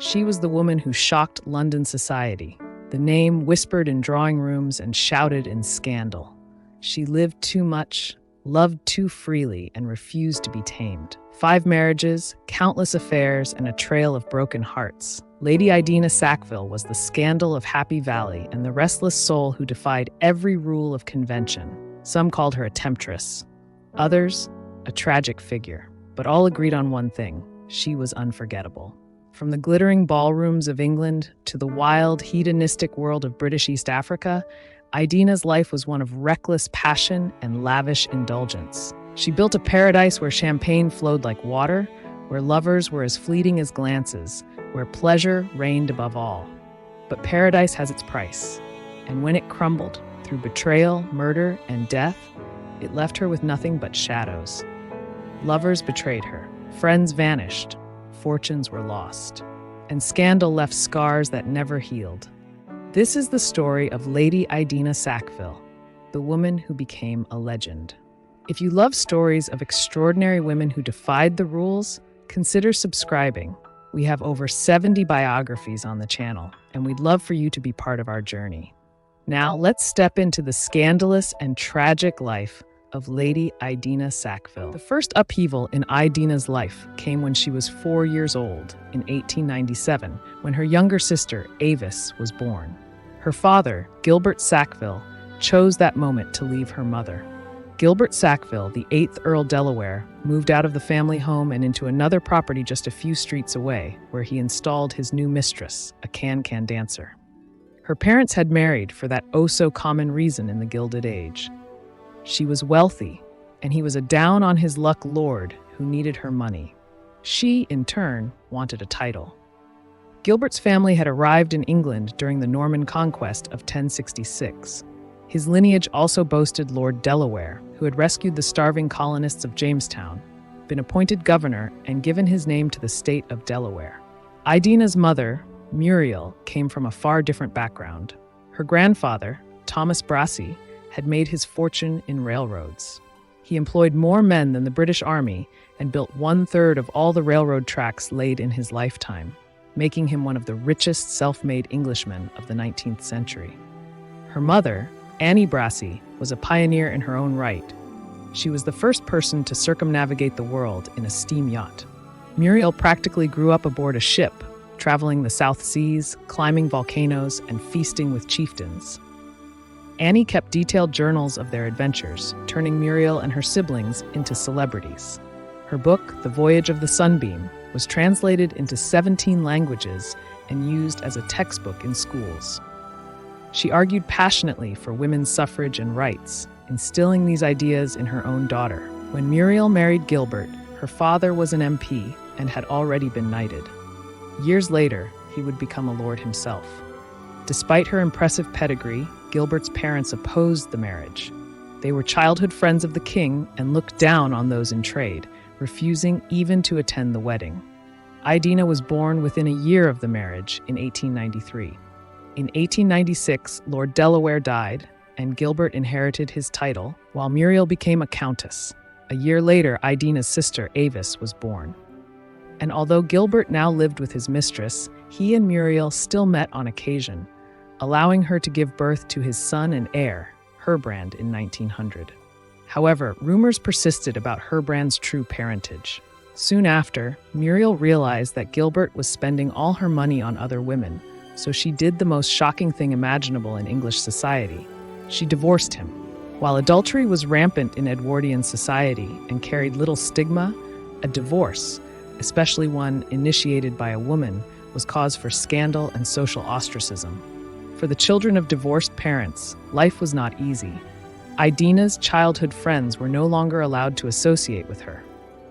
She was the woman who shocked London society, the name whispered in drawing rooms and shouted in scandal. She lived too much, loved too freely, and refused to be tamed. 5 marriages, countless affairs, and a trail of broken hearts. Lady Idina Sackville was the scandal of Happy Valley and the restless soul who defied every rule of convention. Some called her a temptress, others, a tragic figure, but all agreed on one thing: she was unforgettable. From the glittering ballrooms of England to the wild, hedonistic world of British East Africa, Idina's life was one of reckless passion and lavish indulgence. She built a paradise where champagne flowed like water, where lovers were as fleeting as glances, where pleasure reigned above all. But paradise has its price, and when it crumbled through betrayal, murder, and death, it left her with nothing but shadows. Lovers betrayed her, friends vanished, fortunes were lost, and scandal left scars that never healed. This is the story of Lady Idina Sackville, the woman who became a legend. If you love stories of extraordinary women who defied the rules, consider subscribing. We have over 70 biographies on the channel, and we'd love for you to be part of our journey. Now, let's step into the scandalous and tragic life of Lady Idina Sackville. The first upheaval in Idina's life came when she was 4 years old in 1897, when her younger sister, Avis, was born. Her father, Gilbert Sackville, chose that moment to leave her mother. Gilbert Sackville, the 8th Earl Delaware, moved out of the family home and into another property just a few streets away, where he installed his new mistress, a can-can dancer. Her parents had married for that oh-so-common reason in the Gilded Age. She was wealthy, and he was a down-on-his-luck lord who needed her money. She, in turn, wanted a title. Gilbert's family had arrived in England during the Norman conquest of 1066. His lineage also boasted Lord Delaware, who had rescued the starving colonists of Jamestown, been appointed governor, and given his name to the state of Delaware. Idina's mother, Muriel, came from a far different background. Her grandfather, Thomas Brassey, had made his fortune in railroads. He employed more men than the British Army and built 1/3 of all the railroad tracks laid in his lifetime, making him one of the richest self-made Englishmen of the 19th century. Her mother, Annie Brassey, was a pioneer in her own right. She was the first person to circumnavigate the world in a steam yacht. Muriel practically grew up aboard a ship, traveling the South Seas, climbing volcanoes, and feasting with chieftains. Annie kept detailed journals of their adventures, turning Muriel and her siblings into celebrities. Her book, The Voyage of the Sunbeam, was translated into 17 languages and used as a textbook in schools. She argued passionately for women's suffrage and rights, instilling these ideas in her own daughter. When Muriel married Gilbert, her father was an MP and had already been knighted. Years later, he would become a lord himself. Despite her impressive pedigree, Gilbert's parents opposed the marriage. They were childhood friends of the king and looked down on those in trade, refusing even to attend the wedding. Idina was born within a year of the marriage in 1893. In 1896, Lord Delaware died, and Gilbert inherited his title, while Muriel became a countess. A year later, Idina's sister, Avis, was born. And although Gilbert now lived with his mistress, he and Muriel still met on occasion, allowing her to give birth to his son and heir, Herbrand, in 1900. However, rumors persisted about Herbrand's true parentage. Soon after, Muriel realized that Gilbert was spending all her money on other women, so she did the most shocking thing imaginable in English society. She divorced him. While adultery was rampant in Edwardian society and carried little stigma, a divorce, especially one initiated by a woman, was cause for scandal and social ostracism. For the children of divorced parents, life was not easy. Idina's childhood friends were no longer allowed to associate with her.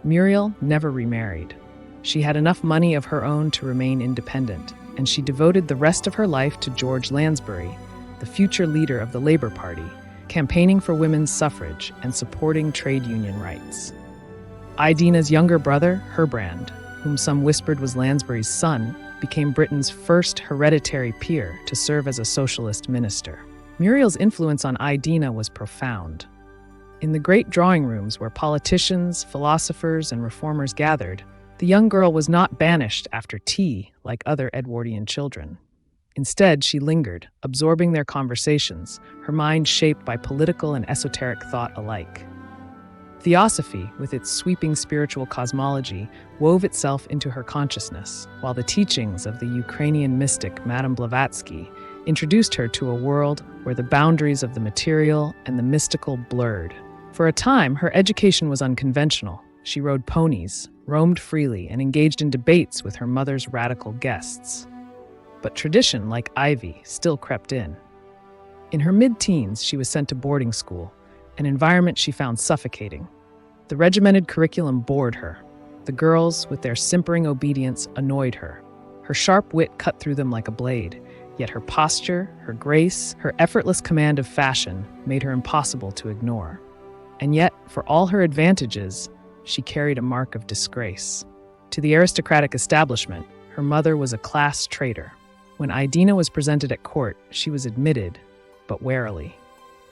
Muriel never remarried. She had enough money of her own to remain independent, and she devoted the rest of her life to George Lansbury, the future leader of the Labour Party, campaigning for women's suffrage and supporting trade union rights. Idina's younger brother, Herbrand, whom some whispered was Lansbury's son, became Britain's first hereditary peer to serve as a socialist minister. Muriel's influence on Idina was profound. In the great drawing rooms where politicians, philosophers, and reformers gathered, The young girl was not banished after tea like other Edwardian children. Instead, she lingered, absorbing their conversations, her mind shaped by political and esoteric thought alike. Theosophy, with its sweeping spiritual cosmology, wove itself into her consciousness, while the teachings of the Ukrainian mystic Madame Blavatsky introduced her to a world where the boundaries of the material and the mystical blurred. For a time, her education was unconventional. She rode ponies, roamed freely, and engaged in debates with her mother's radical guests. But tradition, like ivy, still crept in. In her mid-teens, she was sent to boarding school, an environment she found suffocating. The regimented curriculum bored her. The girls, with their simpering obedience, annoyed her. Her sharp wit cut through them like a blade, yet her posture, her grace, her effortless command of fashion made her impossible to ignore. And yet, for all her advantages, she carried a mark of disgrace. To the aristocratic establishment, her mother was a class traitor. When Idina was presented at court, she was admitted, but warily.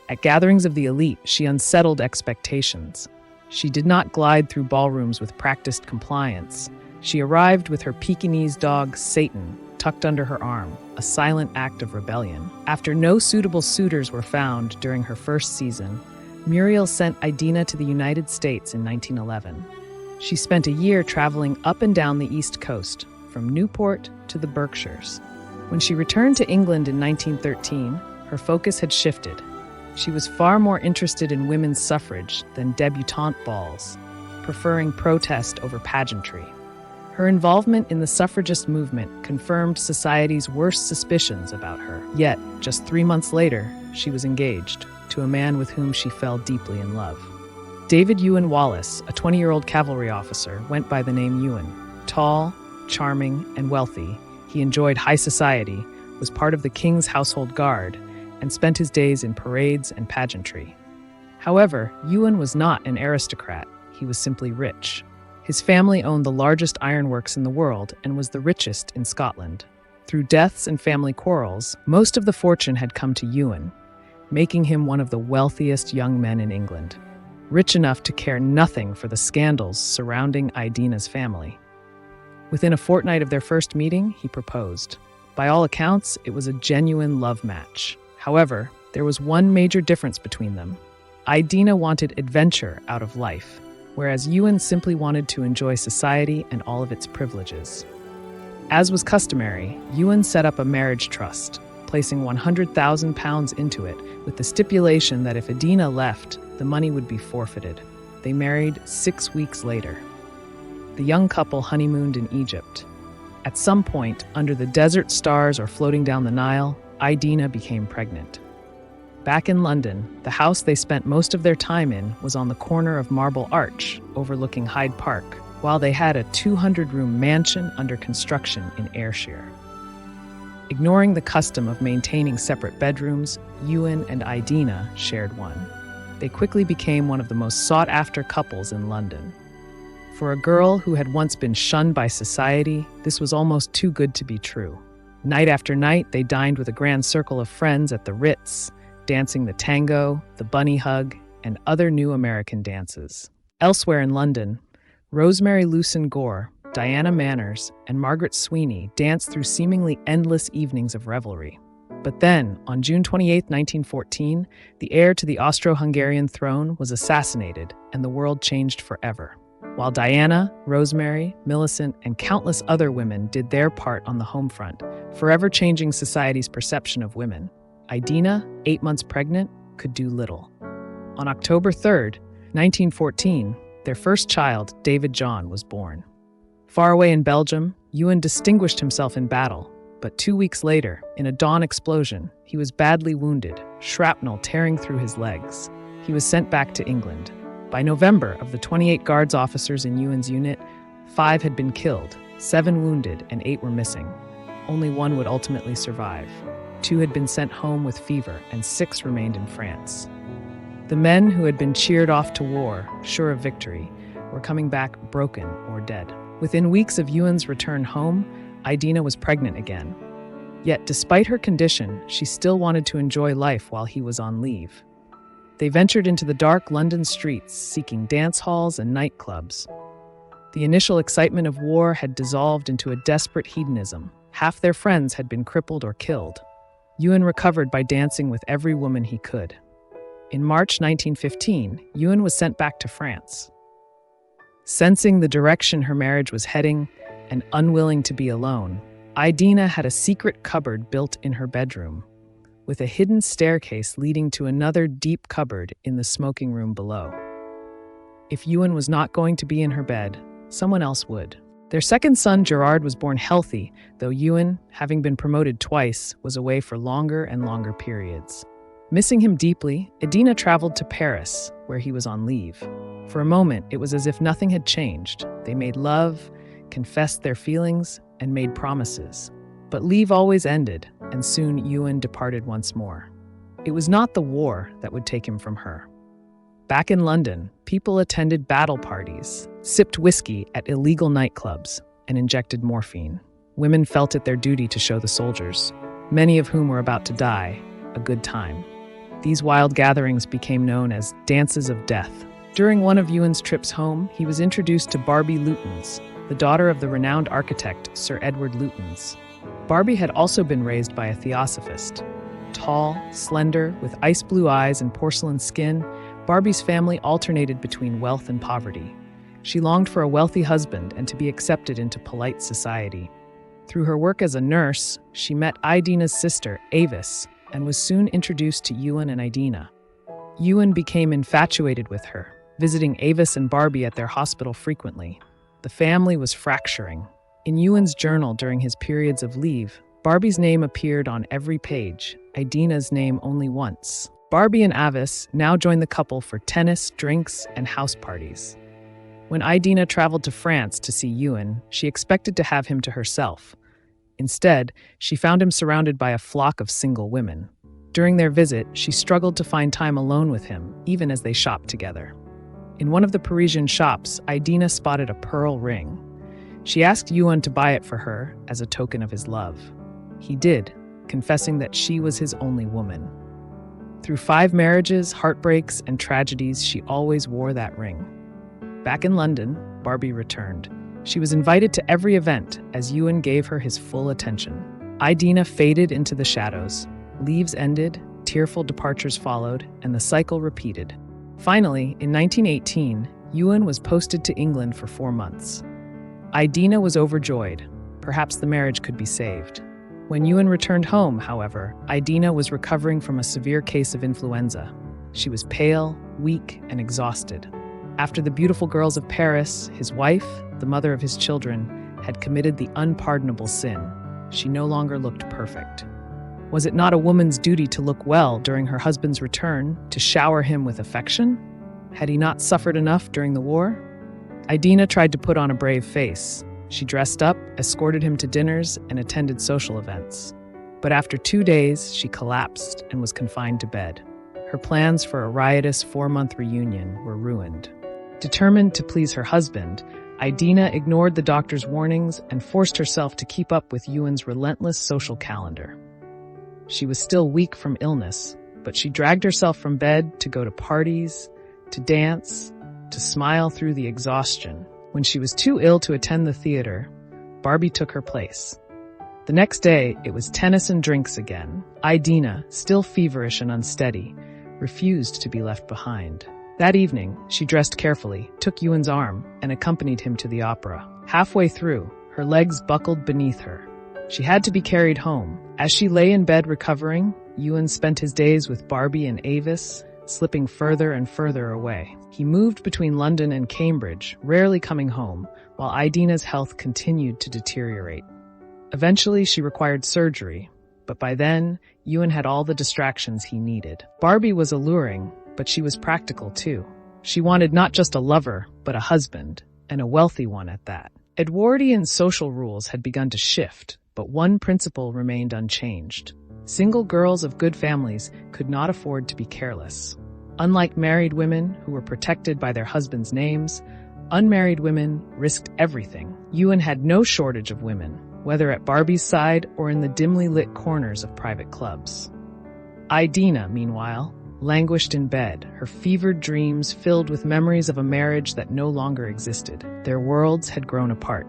At gatherings of the elite, she unsettled expectations. She did not glide through ballrooms with practiced compliance. She arrived with her Pekingese dog, Satan, tucked under her arm, a silent act of rebellion. After no suitable suitors were found during her first season, Muriel sent Idina to the United States in 1911. She spent a year traveling up and down the East Coast, from Newport to the Berkshires. When she returned to England in 1913, her focus had shifted. She was far more interested in women's suffrage than debutante balls, preferring protest over pageantry. Her involvement in the suffragist movement confirmed society's worst suspicions about her. Yet, just 3 months later, she was engaged to a man with whom she fell deeply in love. David Ewan Wallace, a 20-year-old cavalry officer, went by the name Ewan. Tall, charming, and wealthy, he enjoyed high society, was part of the king's household guard, and spent his days in parades and pageantry. However, Ewan was not an aristocrat, he was simply rich. His family owned the largest ironworks in the world and was the richest in Scotland. Through deaths and family quarrels, most of the fortune had come to Ewan, making him one of the wealthiest young men in England, rich enough to care nothing for the scandals surrounding Idina's family. Within a fortnight of their first meeting, he proposed. By all accounts, it was a genuine love match. However, there was one major difference between them. Idina wanted adventure out of life, whereas Ewan simply wanted to enjoy society and all of its privileges. As was customary, Ewan set up a marriage trust, placing £100,000 into it, with the stipulation that if Idina left, the money would be forfeited. They married 6 weeks later. The young couple honeymooned in Egypt. At some point, under the desert stars or floating down the Nile, Idina became pregnant. Back in London, the house they spent most of their time in was on the corner of Marble Arch, overlooking Hyde Park, while they had a 200-room mansion under construction in Ayrshire. Ignoring the custom of maintaining separate bedrooms, Ewan and Idina shared one. They quickly became one of the most sought-after couples in London. For a girl who had once been shunned by society, this was almost too good to be true. Night after night, they dined with a grand circle of friends at the Ritz, dancing the tango, the bunny hug, and other new American dances. Elsewhere in London, Rosemary Lucen Gore, Diana Manners, and Margaret Sweeney danced through seemingly endless evenings of revelry. But then, on June 28, 1914, the heir to the Austro-Hungarian throne was assassinated, and the world changed forever. While Diana, Rosemary, Millicent, and countless other women did their part on the home front, forever changing society's perception of women, Idina, 8 months pregnant, could do little. On October 3rd, 1914, their first child, David John, was born. Far away in Belgium, Ewan distinguished himself in battle, but 2 weeks later, in a dawn explosion, he was badly wounded, shrapnel tearing through his legs. He was sent back to England. By November, of the 28 guards officers in Ewan's unit, 5 had been killed, 7 wounded, and 8 were missing. Only 1 would ultimately survive. 2 had been sent home with fever, and 6 remained in France. The men who had been cheered off to war, sure of victory, were coming back broken or dead. Within weeks of Ewan's return home, Idina was pregnant again. Yet, despite her condition, she still wanted to enjoy life while he was on leave. They ventured into the dark London streets, seeking dance halls and nightclubs. The initial excitement of war had dissolved into a desperate hedonism. Half their friends had been crippled or killed. Ewan recovered by dancing with every woman he could. In March 1915, Ewan was sent back to France. Sensing the direction her marriage was heading and unwilling to be alone, Idina had a secret cupboard built in her bedroom, with a hidden staircase leading to another deep cupboard in the smoking room below. If Ewan was not going to be in her bed, someone else would. Their second son, Gerard, was born healthy, though Ewan, having been promoted twice, was away for longer and longer periods. Missing him deeply, Idina traveled to Paris, where he was on leave. For a moment, it was as if nothing had changed. They made love, confessed their feelings, and made promises. But leave always ended, and soon Ewan departed once more. It was not the war that would take him from her. Back in London, people attended battle parties, sipped whiskey at illegal nightclubs, and injected morphine. Women felt it their duty to show the soldiers, many of whom were about to die, a good time. These wild gatherings became known as dances of death. During one of Ewan's trips home, he was introduced to Barbie Lutens, the daughter of the renowned architect Sir Edward Lutens. Barbie had also been raised by a theosophist. Tall, slender, with ice blue eyes and porcelain skin, Barbie's family alternated between wealth and poverty. She longed for a wealthy husband and to be accepted into polite society. Through her work as a nurse, she met Idina's sister, Avis, and was soon introduced to Ewan and Idina. Ewan became infatuated with her, visiting Avis and Barbie at their hospital frequently. The family was fracturing. In Ewan's journal during his periods of leave, Barbie's name appeared on every page, Idina's name only once. Barbie and Avis now joined the couple for tennis, drinks, and house parties. When Idina traveled to France to see Ewan, she expected to have him to herself. Instead, she found him surrounded by a flock of single women. During their visit, she struggled to find time alone with him, even as they shopped together. In one of the Parisian shops, Idina spotted a pearl ring. She asked Ewan to buy it for her as a token of his love. He did, confessing that she was his only woman. Through 5 marriages, heartbreaks, and tragedies, she always wore that ring. Back in London, Barbie returned. She was invited to every event as Ewan gave her his full attention. Idina faded into the shadows. Leaves ended, tearful departures followed, and the cycle repeated. Finally, in 1918, Ewan was posted to England for 4 months. Idina was overjoyed. Perhaps the marriage could be saved. When Ewan returned home, however, Idina was recovering from a severe case of influenza. She was pale, weak, and exhausted. After the beautiful girls of Paris, his wife, the mother of his children, had committed the unpardonable sin. She no longer looked perfect. Was it not a woman's duty to look well during her husband's return, to shower him with affection? Had he not suffered enough during the war? Idina tried to put on a brave face. She dressed up, escorted him to dinners, and attended social events. But after 2 days, she collapsed and was confined to bed. Her plans for a riotous 4-month reunion were ruined. Determined to please her husband, Idina ignored the doctor's warnings and forced herself to keep up with Ewan's relentless social calendar. She was still weak from illness, but she dragged herself from bed to go to parties, to dance, to smile through the exhaustion. When she was too ill to attend the theater, Barbie took her place. The next day, it was tennis and drinks again. Idina, still feverish and unsteady, refused to be left behind. That evening, she dressed carefully, took Ewan's arm, and accompanied him to the opera. Halfway through, her legs buckled beneath her. She had to be carried home. As she lay in bed recovering, Ewan spent his days with Barbie and Avis, slipping further and further away. He moved between London and Cambridge, rarely coming home, while Idina's health continued to deteriorate. Eventually, she required surgery, but by then, Ewan had all the distractions he needed. Barbie was alluring, but she was practical too. She wanted not just a lover, but a husband, and a wealthy one at that. Edwardian social rules had begun to shift, but one principle remained unchanged. Single girls of good families could not afford to be careless. Unlike married women who were protected by their husbands' names, unmarried women risked everything. Ewan had no shortage of women, whether at Barbie's side or in the dimly lit corners of private clubs. Idina, meanwhile, languished in bed, her fevered dreams filled with memories of a marriage that no longer existed. Their worlds had grown apart.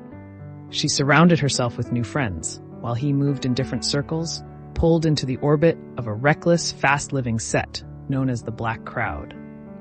She surrounded herself with new friends, while he moved in different circles, pulled into the orbit of a reckless, fast-living set known as the Black Crowd.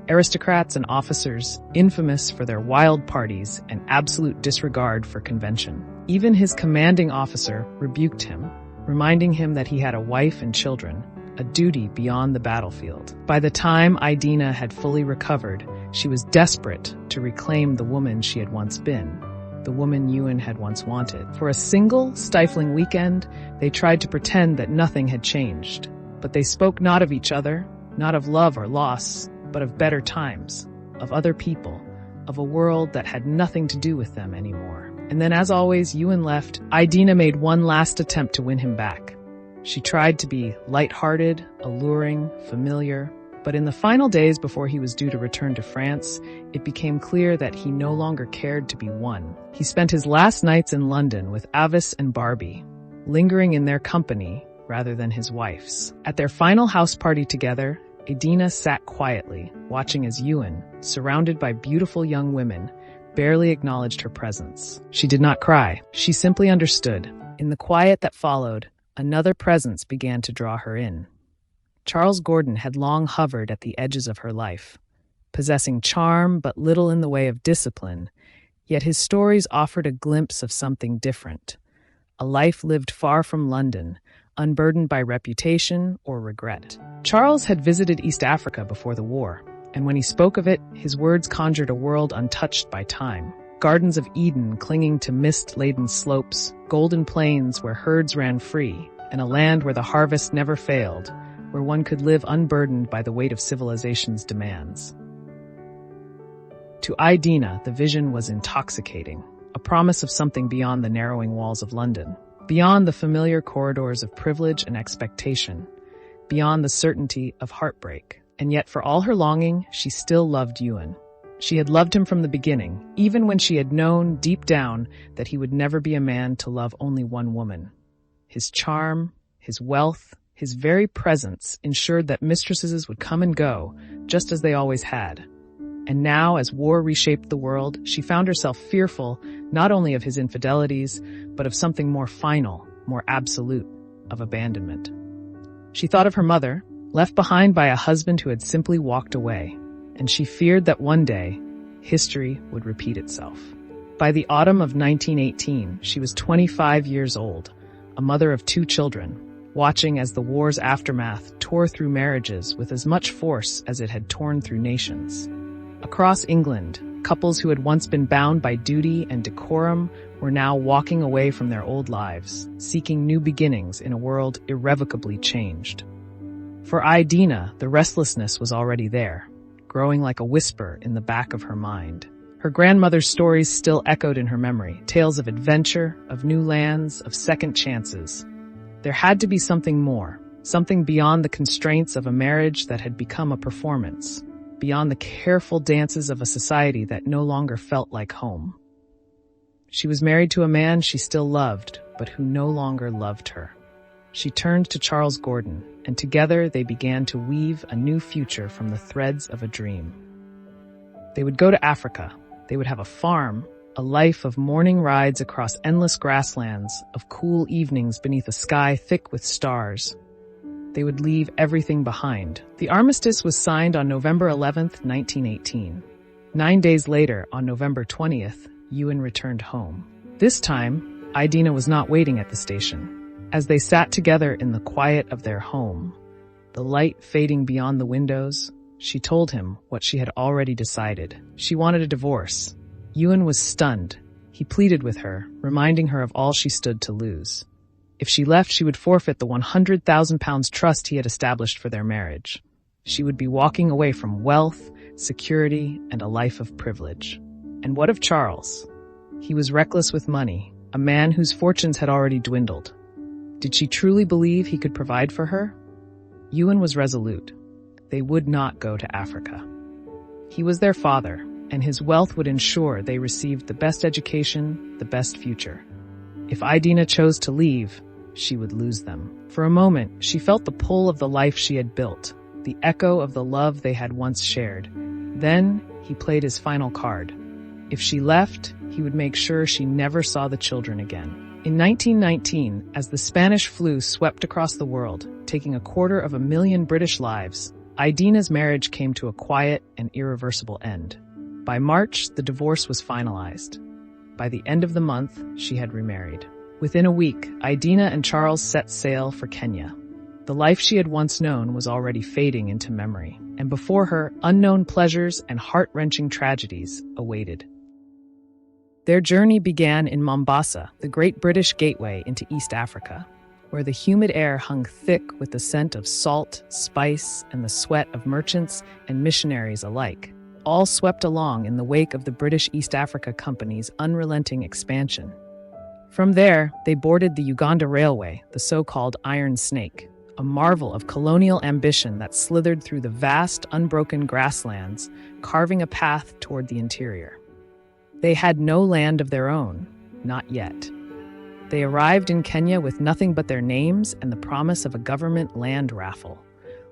Aristocrats and officers infamous for their wild parties and absolute disregard for convention. Even his commanding officer rebuked him, reminding him that he had a wife and children, a duty beyond the battlefield. By the time Idina had fully recovered, she was desperate to reclaim the woman she had once been, the woman Ewan had once wanted. For a single, stifling weekend, they tried to pretend that nothing had changed. But they spoke not of each other, not of love or loss, but of better times, of other people, of a world that had nothing to do with them anymore. And then, as always, Ewan left. Idina made one last attempt to win him back. She tried to be light-hearted, alluring, familiar, but in the final days before he was due to return to France, it became clear that he no longer cared to be won. He spent his last nights in London with Avis and Barbie, lingering in their company rather than his wife's. At their final house party together, Idina sat quietly, watching as Ewan, surrounded by beautiful young women, barely acknowledged her presence. She did not cry. She simply understood. In the quiet that followed, another presence began to draw her in. Charles Gordon had long hovered at the edges of her life, possessing charm but little in the way of discipline, yet his stories offered a glimpse of something different. A life lived far from London, unburdened by reputation or regret. Charles had visited East Africa before the war, and when he spoke of it, his words conjured a world untouched by time. Gardens of Eden clinging to mist-laden slopes, golden plains where herds ran free, and a land where the harvest never failed, where one could live unburdened by the weight of civilization's demands. To Idina, the vision was intoxicating, a promise of something beyond the narrowing walls of London, beyond the familiar corridors of privilege and expectation, beyond the certainty of heartbreak. And yet, for all her longing, she still loved Ewan. She had loved him from the beginning, even when she had known deep down that he would never be a man to love only one woman. His charm, his wealth, his very presence ensured that mistresses would come and go, just as they always had. And now, as war reshaped the world, she found herself fearful not only of his infidelities, but of something more final, more absolute, of abandonment. She thought of her mother, left behind by a husband who had simply walked away, and she feared that one day, history would repeat itself. By the autumn of 1918, she was 25 years old, a mother of 2 children, watching as the war's aftermath tore through marriages with as much force as it had torn through nations. Across England, couples who had once been bound by duty and decorum were now walking away from their old lives, seeking new beginnings in a world irrevocably changed. For Idina, the restlessness was already there, growing like a whisper in the back of her mind. Her grandmother's stories still echoed in her memory, tales of adventure, of new lands, of second chances. There had to be something more, something beyond the constraints of a marriage that had become a performance, beyond the careful dances of a society that no longer felt like home. She was married to a man she still loved, but who no longer loved her. She turned to Charles Gordon, and together they began to weave a new future from the threads of a dream. They would go to Africa. They would have a farm, a life of morning rides across endless grasslands, of cool evenings beneath a sky thick with stars. They would leave everything behind. The armistice was signed on November 11th, 1918. 9 days later, on November 20th, Ewan returned home. This time, Idina was not waiting at the station. As they sat together in the quiet of their home, the light fading beyond the windows, she told him what she had already decided. She wanted a divorce. Ewan was stunned. He pleaded with her, reminding her of all she stood to lose. If she left, she would forfeit the £100,000 trust he had established for their marriage. She would be walking away from wealth, security, and a life of privilege. And what of Charles? He was reckless with money, a man whose fortunes had already dwindled. Did she truly believe he could provide for her? Ewan was resolute. They would not go to Africa. He was their father, and his wealth would ensure they received the best education, the best future. If Idina chose to leave, she would lose them. For a moment, she felt the pull of the life she had built, the echo of the love they had once shared. Then he played his final card. If she left, he would make sure she never saw the children again. In 1919, as the Spanish flu swept across the world, taking 250,000 British lives, Idina's marriage came to a quiet and irreversible end. By March, the divorce was finalized. By the end of the month, she had remarried. Within a week, Idina and Charles set sail for Kenya. The life she had once known was already fading into memory, and before her, unknown pleasures and heart-wrenching tragedies awaited. Their journey began in Mombasa, the great British gateway into East Africa, where the humid air hung thick with the scent of salt, spice, and the sweat of merchants and missionaries alike, all swept along in the wake of the British East Africa Company's unrelenting expansion. From there, they boarded the Uganda Railway, the so-called Iron Snake, a marvel of colonial ambition that slithered through the vast, unbroken grasslands, carving a path toward the interior. They had no land of their own, not yet. They arrived in Kenya with nothing but their names and the promise of a government land raffle,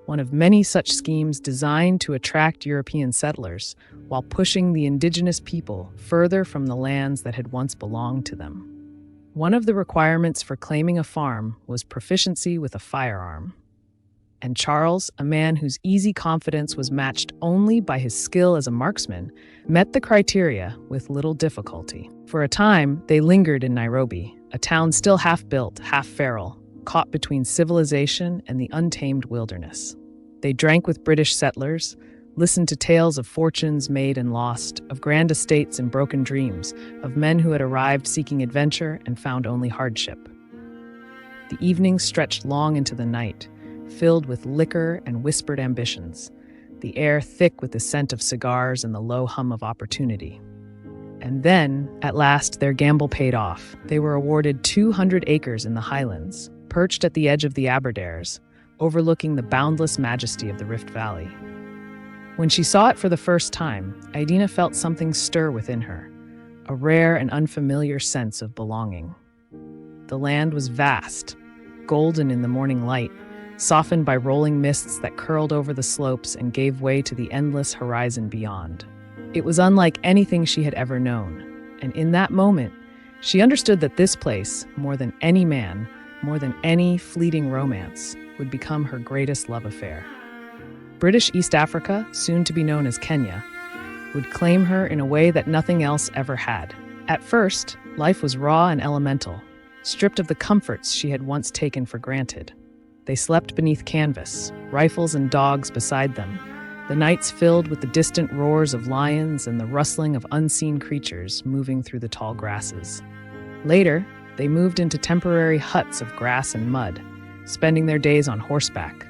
one of many such schemes designed to attract European settlers while pushing the indigenous people further from the lands that had once belonged to them. One of the requirements for claiming a farm was proficiency with a firearm. And Charles, a man whose easy confidence was matched only by his skill as a marksman, met the criteria with little difficulty. For a time, they lingered in Nairobi, a town still half-built, half-feral, caught between civilization and the untamed wilderness. They drank with British settlers, listened to tales of fortunes made and lost, of grand estates and broken dreams, of men who had arrived seeking adventure and found only hardship. The evenings stretched long into the night, filled with liquor and whispered ambitions, the air thick with the scent of cigars and the low hum of opportunity. And then, at last, their gamble paid off. They were awarded 200 acres in the highlands, perched at the edge of the Aberdares, overlooking the boundless majesty of the Rift Valley. When she saw it for the first time, Idina felt something stir within her, a rare and unfamiliar sense of belonging. The land was vast, golden in the morning light, softened by rolling mists that curled over the slopes and gave way to the endless horizon beyond. It was unlike anything she had ever known, and in that moment, she understood that this place, more than any man, more than any fleeting romance, would become her greatest love affair. British East Africa, soon to be known as Kenya, would claim her in a way that nothing else ever had. At first, life was raw and elemental, stripped of the comforts she had once taken for granted. They slept beneath canvas, rifles and dogs beside them, the nights filled with the distant roars of lions and the rustling of unseen creatures moving through the tall grasses. Later, they moved into temporary huts of grass and mud, spending their days on horseback,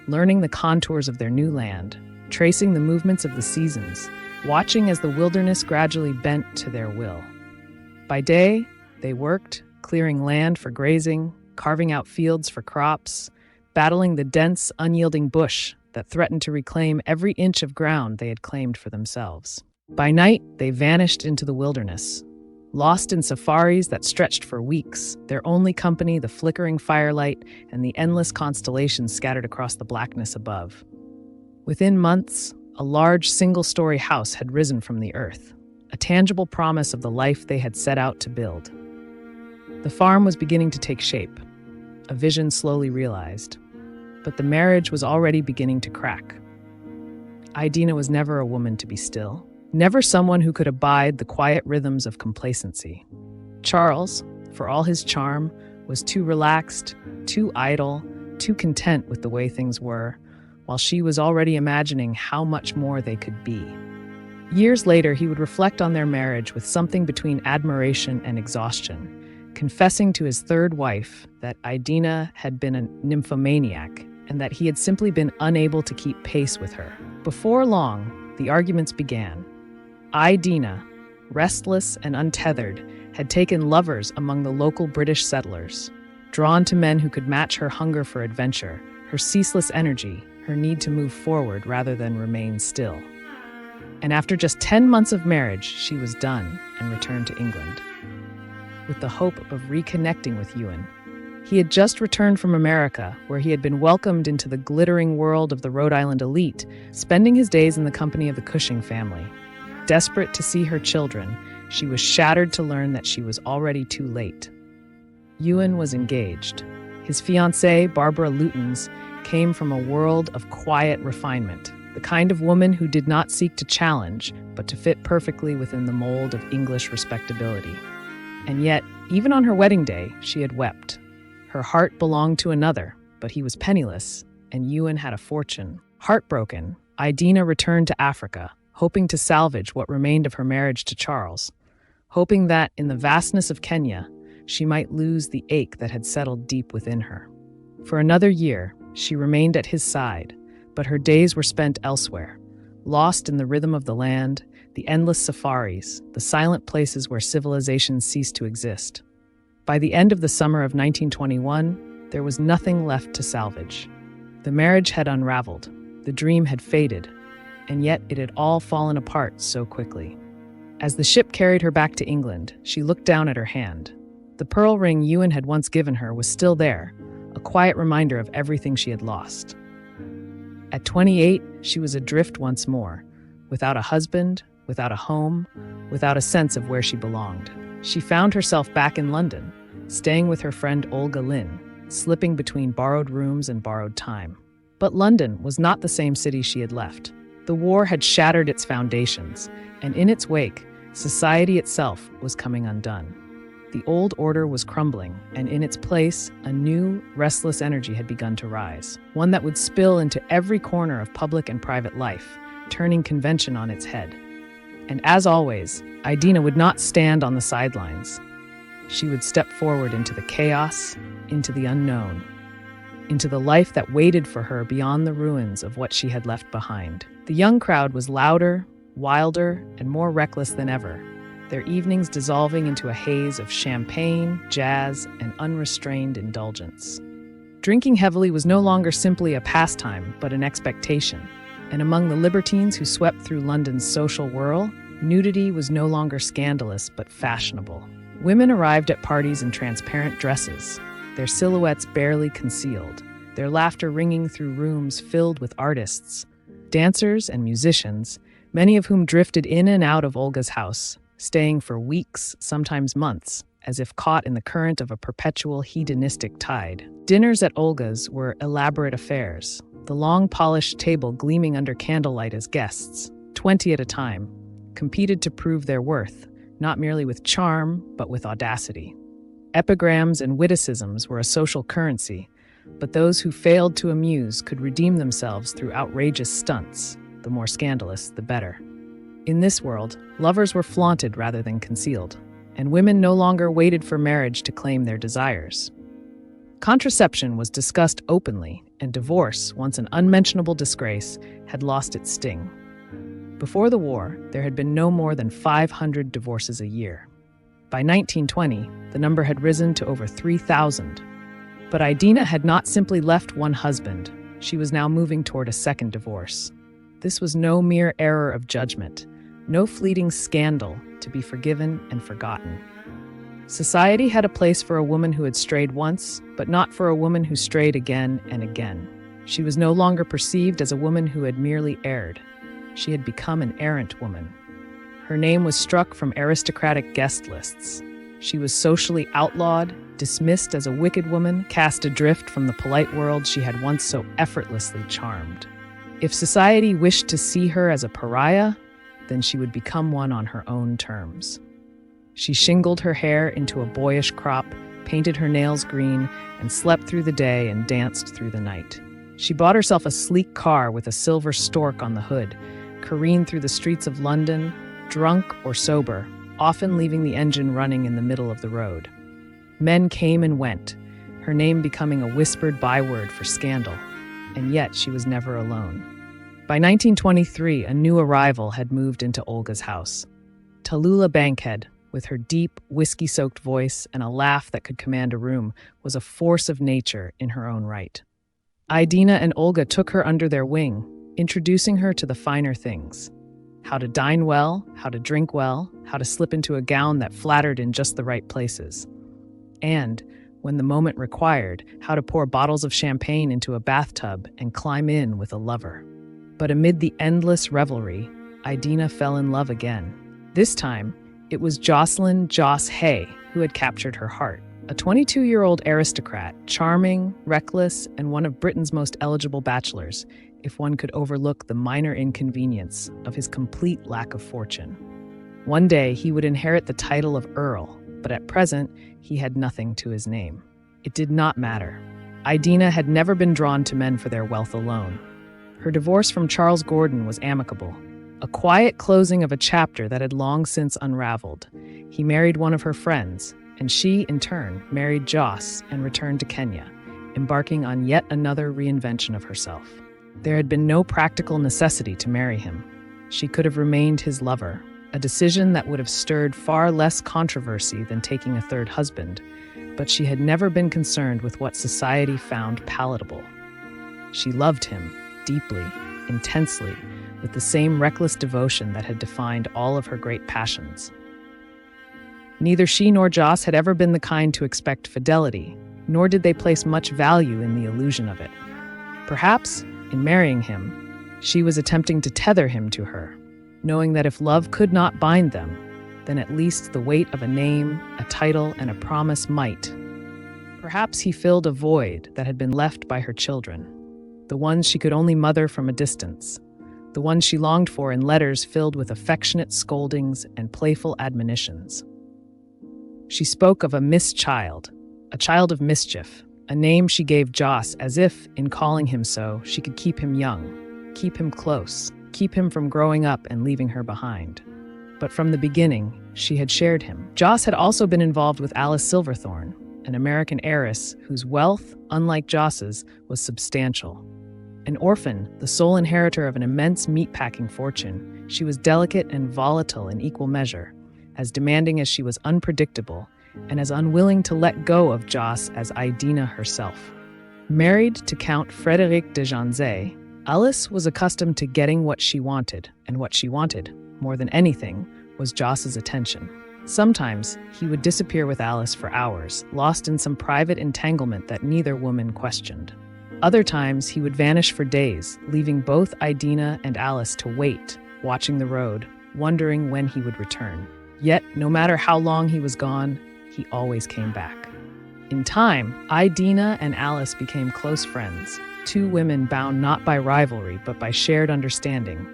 learning the contours of their new land, tracing the movements of the seasons, watching as the wilderness gradually bent to their will. By day, they worked, clearing land for grazing, carving out fields for crops, battling the dense, unyielding bush that threatened to reclaim every inch of ground they had claimed for themselves. By night, they vanished into the wilderness, lost in safaris that stretched for weeks, their only company the flickering firelight and the endless constellations scattered across the blackness above. Within months, a large single-story house had risen from the earth, a tangible promise of the life they had set out to build. The farm was beginning to take shape, a vision slowly realized, but the marriage was already beginning to crack. Idina was never a woman to be still, never someone who could abide the quiet rhythms of complacency. Charles, for all his charm, was too relaxed, too idle, too content with the way things were, while she was already imagining how much more they could be. Years later, he would reflect on their marriage with something between admiration and exhaustion, confessing to his third wife that Idina had been a nymphomaniac and that he had simply been unable to keep pace with her. Before long, the arguments began. Idina, restless and untethered, had taken lovers among the local British settlers, drawn to men who could match her hunger for adventure, her ceaseless energy, her need to move forward rather than remain still. And after just 10 months of marriage, she was done and returned to England. With the hope of reconnecting with Ewan, He had just returned from America, where he had been welcomed into the glittering world of the Rhode Island elite, spending his days in the company of the Cushing family. Desperate to see her children, she was shattered to learn that she was already too late. Ewan was engaged. His fiancée, Barbara Lutens, came from a world of quiet refinement, the kind of woman who did not seek to challenge, but to fit perfectly within the mold of English respectability. And yet, even on her wedding day, she had wept. Her heart belonged to another, but he was penniless, and Ewan had a fortune. Heartbroken, Idina returned to Africa, hoping to salvage what remained of her marriage to Charles, hoping that, in the vastness of Kenya, she might lose the ache that had settled deep within her. For another year, she remained at his side, but her days were spent elsewhere, lost in the rhythm of the land, the endless safaris, the silent places where civilization ceased to exist. By the end of the summer of 1921, there was nothing left to salvage. The marriage had unraveled, the dream had faded, and yet it had all fallen apart so quickly. As the ship carried her back to England, she looked down at her hand. The pearl ring Ewan had once given her was still there, a quiet reminder of everything she had lost. At 28, she was adrift once more, without a husband, without a home, without a sense of where she belonged. She found herself back in London, staying with her friend Olga Lynn, slipping between borrowed rooms and borrowed time. But London was not the same city she had left. The war had shattered its foundations, and in its wake, society itself was coming undone. The old order was crumbling, and in its place, a new, restless energy had begun to rise, one that would spill into every corner of public and private life, turning convention on its head. And as always, Idina would not stand on the sidelines. She would step forward into the chaos, into the unknown, into the life that waited for her beyond the ruins of what she had left behind. The young crowd was louder, wilder, and more reckless than ever, their evenings dissolving into a haze of champagne, jazz, and unrestrained indulgence. Drinking heavily was no longer simply a pastime, but an expectation. And among the libertines who swept through London's social whirl, nudity was no longer scandalous but fashionable. Women arrived at parties in transparent dresses, their silhouettes barely concealed, their laughter ringing through rooms filled with artists, dancers, and musicians, many of whom drifted in and out of Olga's house, staying for weeks, sometimes months, as if caught in the current of a perpetual hedonistic tide. Dinners at Olga's were elaborate affairs, the long polished table gleaming under candlelight as guests, 20 at a time, competed to prove their worth, not merely with charm, but with audacity. Epigrams and witticisms were a social currency, but those who failed to amuse could redeem themselves through outrageous stunts, the more scandalous, the better. In this world, lovers were flaunted rather than concealed, and women no longer waited for marriage to claim their desires. Contraception was discussed openly, and divorce, once an unmentionable disgrace, had lost its sting. Before the war, there had been no more than 500 divorces a year. By 1920, the number had risen to over 3,000. But Idina had not simply left one husband. She was now moving toward a second divorce. This was no mere error of judgment, no fleeting scandal to be forgiven and forgotten. Society had a place for a woman who had strayed once, but not for a woman who strayed again and again. She was no longer perceived as a woman who had merely erred. She had become an errant woman. Her name was struck from aristocratic guest lists. She was socially outlawed, dismissed as a wicked woman, cast adrift from the polite world she had once so effortlessly charmed. If society wished to see her as a pariah, then she would become one on her own terms. She shingled her hair into a boyish crop, painted her nails green, and slept through the day and danced through the night. She bought herself a sleek car with a silver stork on the hood, careened through the streets of London, drunk or sober, often leaving the engine running in the middle of the road. Men came and went, her name becoming a whispered byword for scandal, and yet she was never alone. By 1923, a new arrival had moved into Olga's house. Tallulah Bankhead, with her deep, whiskey-soaked voice and a laugh that could command a room, was a force of nature in her own right. Idina and Olga took her under their wing, introducing her to the finer things. How to dine well, how to drink well, how to slip into a gown that flattered in just the right places. And, when the moment required, how to pour bottles of champagne into a bathtub and climb in with a lover. But amid the endless revelry, Idina fell in love again. This time, it was Josslyn Joss Hay who had captured her heart. A 22-year-old aristocrat, charming, reckless, and one of Britain's most eligible bachelors, if one could overlook the minor inconvenience of his complete lack of fortune. One day, he would inherit the title of Earl, but at present, he had nothing to his name. It did not matter. Idina had never been drawn to men for their wealth alone. Her divorce from Charles Gordon was amicable, a quiet closing of a chapter that had long since unraveled. He married one of her friends, and she, in turn, married Joss and returned to Kenya, embarking on yet another reinvention of herself. There had been no practical necessity to marry him. She could have remained his lover, a decision that would have stirred far less controversy than taking a third husband, but she had never been concerned with what society found palatable. She loved him, deeply, intensely, with the same reckless devotion that had defined all of her great passions. Neither she nor Joss had ever been the kind to expect fidelity, nor did they place much value in the illusion of it. Perhaps, in marrying him, she was attempting to tether him to her, knowing that if love could not bind them, then at least the weight of a name, a title, and a promise might. Perhaps he filled a void that had been left by her children, the ones she could only mother from a distance, the ones she longed for in letters filled with affectionate scoldings and playful admonitions. She spoke of a mischild, a child of mischief, a name she gave Joss as if, in calling him so, she could keep him young, keep him close, keep him from growing up and leaving her behind. But from the beginning, she had shared him. Joss had also been involved with Alice Silverthorne, an American heiress whose wealth, unlike Joss's, was substantial. An orphan, the sole inheritor of an immense meatpacking fortune, she was delicate and volatile in equal measure, as demanding as she was unpredictable, and as unwilling to let go of Joss as Idina herself. Married to Count Frédéric de Janzé, Alice was accustomed to getting what she wanted, and what she wanted, more than anything, was Joss's attention. Sometimes, he would disappear with Alice for hours, lost in some private entanglement that neither woman questioned. Other times, he would vanish for days, leaving both Idina and Alice to wait, watching the road, wondering when he would return. Yet, no matter how long he was gone, he always came back. In time, Idina and Alice became close friends, two women bound not by rivalry but by shared understanding,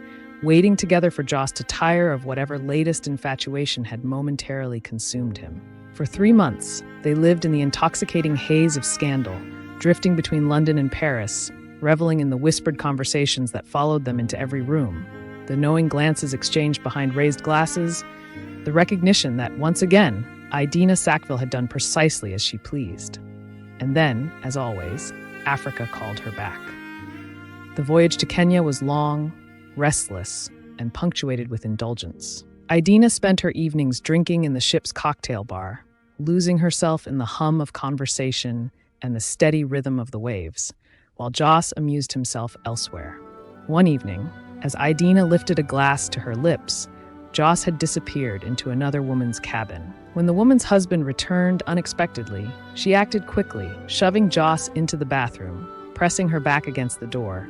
waiting together for Joss to tire of whatever latest infatuation had momentarily consumed him. For 3 months, they lived in the intoxicating haze of scandal, drifting between London and Paris, reveling in the whispered conversations that followed them into every room, the knowing glances exchanged behind raised glasses, the recognition that, once again, Idina Sackville had done precisely as she pleased. And then, as always, Africa called her back. The voyage to Kenya was long, restless, and punctuated with indulgence. Idina spent her evenings drinking in the ship's cocktail bar, losing herself in the hum of conversation and the steady rhythm of the waves, while Joss amused himself elsewhere. One evening, as Idina lifted a glass to her lips, Joss had disappeared into another woman's cabin. When the woman's husband returned unexpectedly, she acted quickly, shoving Joss into the bathroom, pressing her back against the door,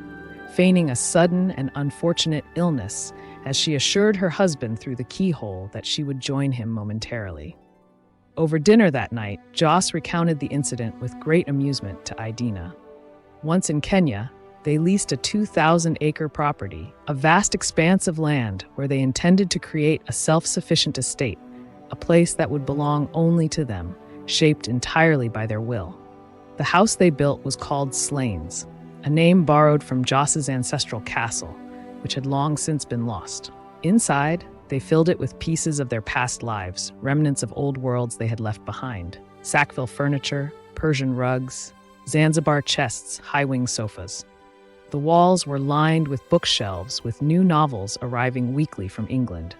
feigning a sudden and unfortunate illness as she assured her husband through the keyhole that she would join him momentarily. Over dinner that night, Joss recounted the incident with great amusement to Idina. Once in Kenya, they leased a 2,000-acre property, a vast expanse of land where they intended to create a self-sufficient estate, a place that would belong only to them, shaped entirely by their will. The house they built was called Slains, a name borrowed from Joss's ancestral castle, which had long since been lost. Inside, they filled it with pieces of their past lives, remnants of old worlds they had left behind. Sackville furniture, Persian rugs, Zanzibar chests, high-wing sofas. The walls were lined with bookshelves with new novels arriving weekly from England.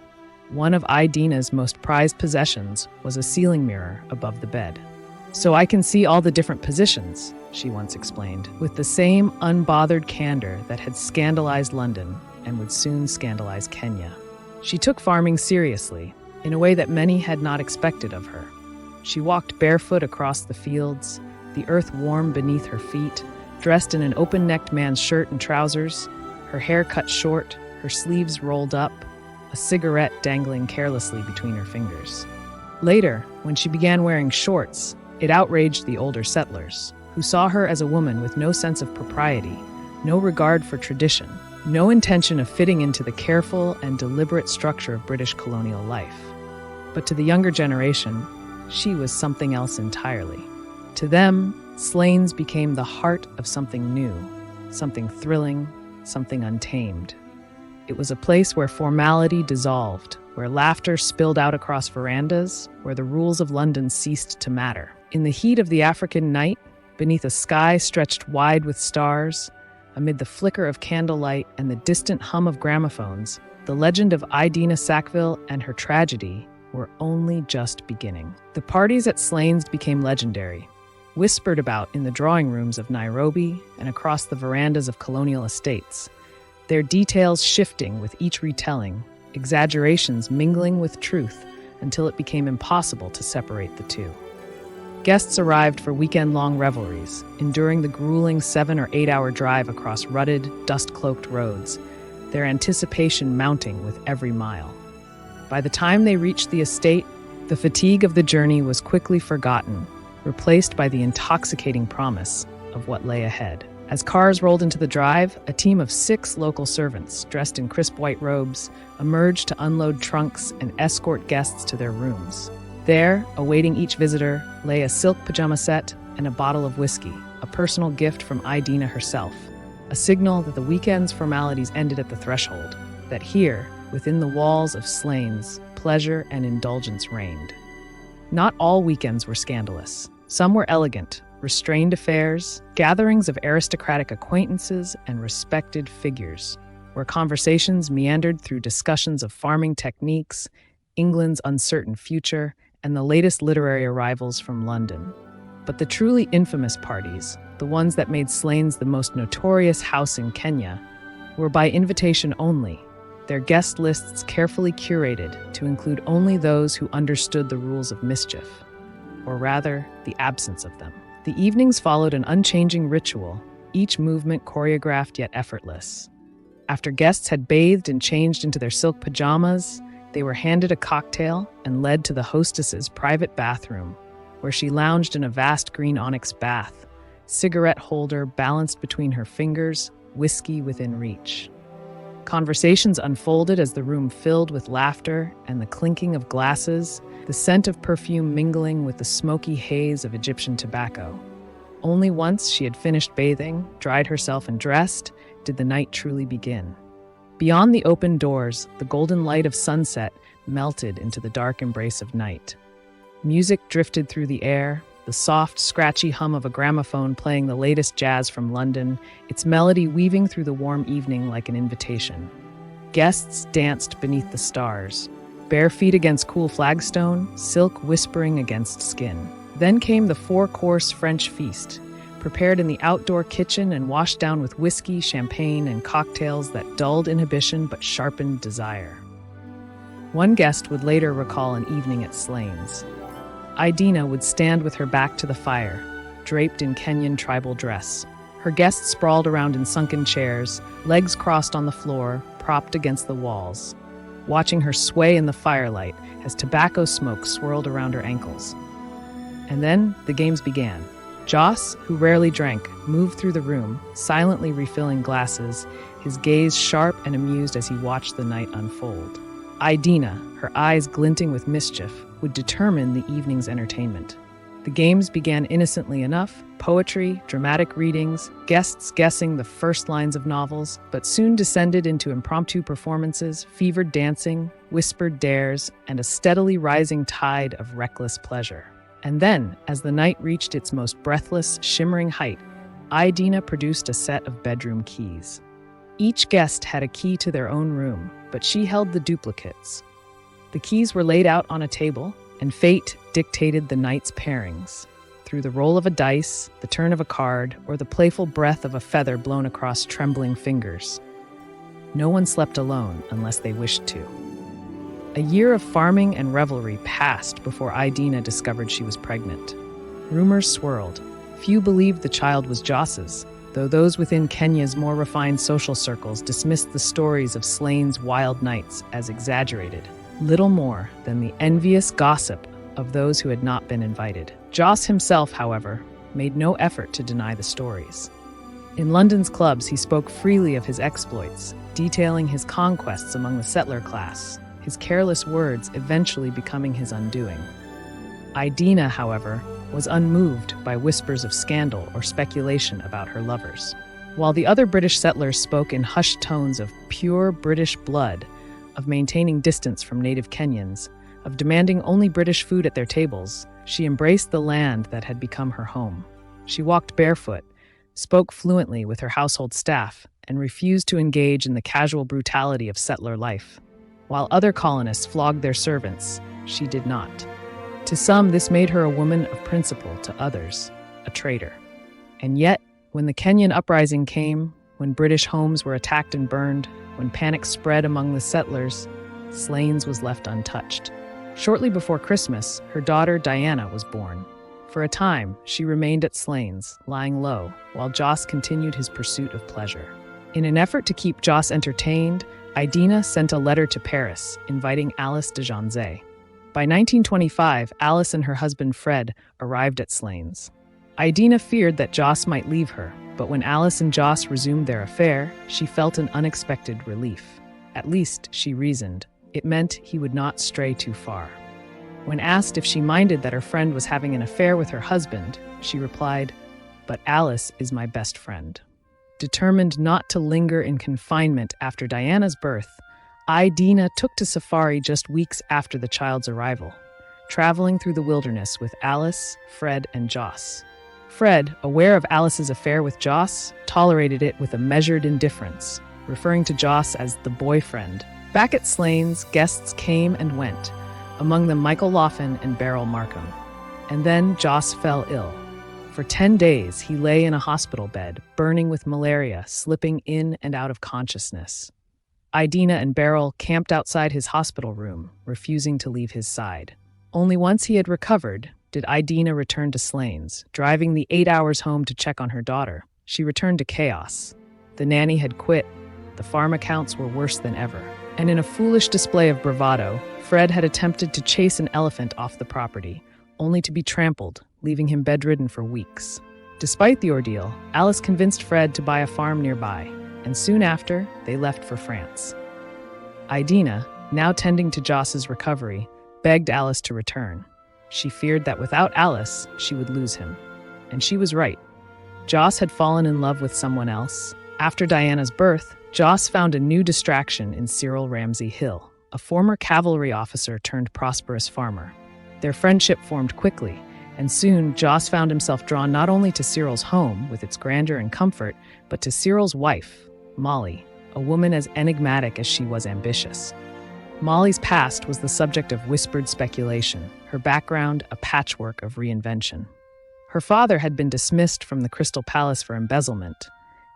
One of Idina's most prized possessions was a ceiling mirror above the bed. "So I can see all the different positions," she once explained, with the same unbothered candor that had scandalized London and would soon scandalize Kenya. She took farming seriously, in a way that many had not expected of her. She walked barefoot across the fields, the earth warm beneath her feet, dressed in an open-necked man's shirt and trousers, her hair cut short, her sleeves rolled up, a cigarette dangling carelessly between her fingers. Later, when she began wearing shorts, it outraged the older settlers, who saw her as a woman with no sense of propriety, no regard for tradition, no intention of fitting into the careful and deliberate structure of British colonial life. But to the younger generation, she was something else entirely. To them, Slains became the heart of something new, something thrilling, something untamed. It was a place where formality dissolved, where laughter spilled out across verandas, where the rules of London ceased to matter. In the heat of the African night, beneath a sky stretched wide with stars, amid the flicker of candlelight and the distant hum of gramophones, the legend of Idina Sackville and her tragedy were only just beginning. The parties at Slains became legendary, whispered about in the drawing rooms of Nairobi and across the verandas of colonial estates, their details shifting with each retelling, exaggerations mingling with truth until it became impossible to separate the two. Guests arrived for weekend-long revelries, enduring the grueling 7 or 8 hour drive across rutted, dust-cloaked roads, their anticipation mounting with every mile. By the time they reached the estate, the fatigue of the journey was quickly forgotten, replaced by the intoxicating promise of what lay ahead. As cars rolled into the drive, a team of 6 local servants, dressed in crisp white robes, emerged to unload trunks and escort guests to their rooms. There, awaiting each visitor, lay a silk pajama set and a bottle of whiskey, a personal gift from Idina herself, a signal that the weekend's formalities ended at the threshold, that here, within the walls of Slains, pleasure and indulgence reigned. Not all weekends were scandalous. Some were elegant, restrained affairs, gatherings of aristocratic acquaintances and respected figures, where conversations meandered through discussions of farming techniques, England's uncertain future, and the latest literary arrivals from London. But the truly infamous parties, the ones that made Slains the most notorious house in Kenya, were by invitation only, their guest lists carefully curated to include only those who understood the rules of mischief, or rather, the absence of them. The evenings followed an unchanging ritual, each movement choreographed yet effortless. After guests had bathed and changed into their silk pajamas, they were handed a cocktail and led to the hostess's private bathroom, where she lounged in a vast green onyx bath, cigarette holder balanced between her fingers, whiskey within reach. Conversations unfolded as the room filled with laughter and the clinking of glasses, the scent of perfume mingling with the smoky haze of Egyptian tobacco. Only once she had finished bathing, dried herself and dressed, did the night truly begin. Beyond the open doors, the golden light of sunset melted into the dark embrace of night. Music drifted through the air, the soft, scratchy hum of a gramophone playing the latest jazz from London, its melody weaving through the warm evening like an invitation. Guests danced beneath the stars, bare feet against cool flagstone, silk whispering against skin. Then came the 4-course French feast, prepared in the outdoor kitchen and washed down with whiskey, champagne, and cocktails that dulled inhibition but sharpened desire. One guest would later recall an evening at Slains. Idina would stand with her back to the fire, draped in Kenyan tribal dress. Her guests sprawled around in sunken chairs, legs crossed on the floor, propped against the walls, watching her sway in the firelight as tobacco smoke swirled around her ankles. And then the games began. Joss, who rarely drank, moved through the room, silently refilling glasses, his gaze sharp and amused as he watched the night unfold. Idina, her eyes glinting with mischief, would determine the evening's entertainment. The games began innocently enough, poetry, dramatic readings, guests guessing the first lines of novels, but soon descended into impromptu performances, fevered dancing, whispered dares, and a steadily rising tide of reckless pleasure. And then, as the night reached its most breathless, shimmering height, Idina produced a set of bedroom keys. Each guest had a key to their own room, but she held the duplicates. The keys were laid out on a table, and fate dictated the night's pairings. Through the roll of a dice, the turn of a card, or the playful breath of a feather blown across trembling fingers. No one slept alone unless they wished to. A year of farming and revelry passed before Idina discovered she was pregnant. Rumors swirled. Few believed the child was Joss's, though those within Kenya's more refined social circles dismissed the stories of Slane's wild nights as exaggerated, little more than the envious gossip of those who had not been invited. Joss himself, however, made no effort to deny the stories. In London's clubs, he spoke freely of his exploits, detailing his conquests among the settler class, his careless words eventually becoming his undoing. Idina, however, was unmoved by whispers of scandal or speculation about her lovers. While the other British settlers spoke in hushed tones of pure British blood, of maintaining distance from native Kenyans, of demanding only British food at their tables, she embraced the land that had become her home. She walked barefoot, spoke fluently with her household staff, and refused to engage in the casual brutality of settler life. While other colonists flogged their servants, she did not. To some, this made her a woman of principle, to others, a traitor. And yet, when the Kenyan uprising came, when British homes were attacked and burned, when panic spread among the settlers, Slane's was left untouched. Shortly before Christmas, her daughter Diana was born. For a time, she remained at Slane's, lying low, while Joss continued his pursuit of pleasure. In an effort to keep Joss entertained, Idina sent a letter to Paris, inviting Alice de Janzé. By 1925, Alice and her husband Fred arrived at Slane's. Idina feared that Joss might leave her, but when Alice and Joss resumed their affair, she felt an unexpected relief. At least, she reasoned, it meant he would not stray too far. When asked if she minded that her friend was having an affair with her husband, she replied, "But Alice is my best friend." Determined not to linger in confinement after Diana's birth, Idina took to safari just weeks after the child's arrival, traveling through the wilderness with Alice, Fred, and Joss. Fred, aware of Alice's affair with Joss, tolerated it with a measured indifference, referring to Joss as the boyfriend. Back at Slane's, guests came and went, among them Michael Laughlin and Beryl Markham. And then Joss fell ill. For 10 days, he lay in a hospital bed, burning with malaria, slipping in and out of consciousness. Idina and Beryl camped outside his hospital room, refusing to leave his side. Only once he had recovered did Idina return to Slane's, driving the 8 hours home to check on her daughter. She returned to chaos. The nanny had quit, the farm accounts were worse than ever, and in a foolish display of bravado, Fred had attempted to chase an elephant off the property, only to be trampled, leaving him bedridden for weeks. Despite the ordeal, Alice convinced Fred to buy a farm nearby, and soon after, they left for France. Idina, now tending to Joss's recovery, begged Alice to return. She feared that without Alice, she would lose him. And she was right. Joss had fallen in love with someone else. After Diana's birth, Joss found a new distraction in Cyril Ramsay Hill, a former cavalry officer turned prosperous farmer. Their friendship formed quickly, and soon Joss found himself drawn not only to Cyril's home with its grandeur and comfort, but to Cyril's wife, Molly, a woman as enigmatic as she was ambitious. Molly's past was the subject of whispered speculation, her background a patchwork of reinvention. Her father had been dismissed from the Crystal Palace for embezzlement,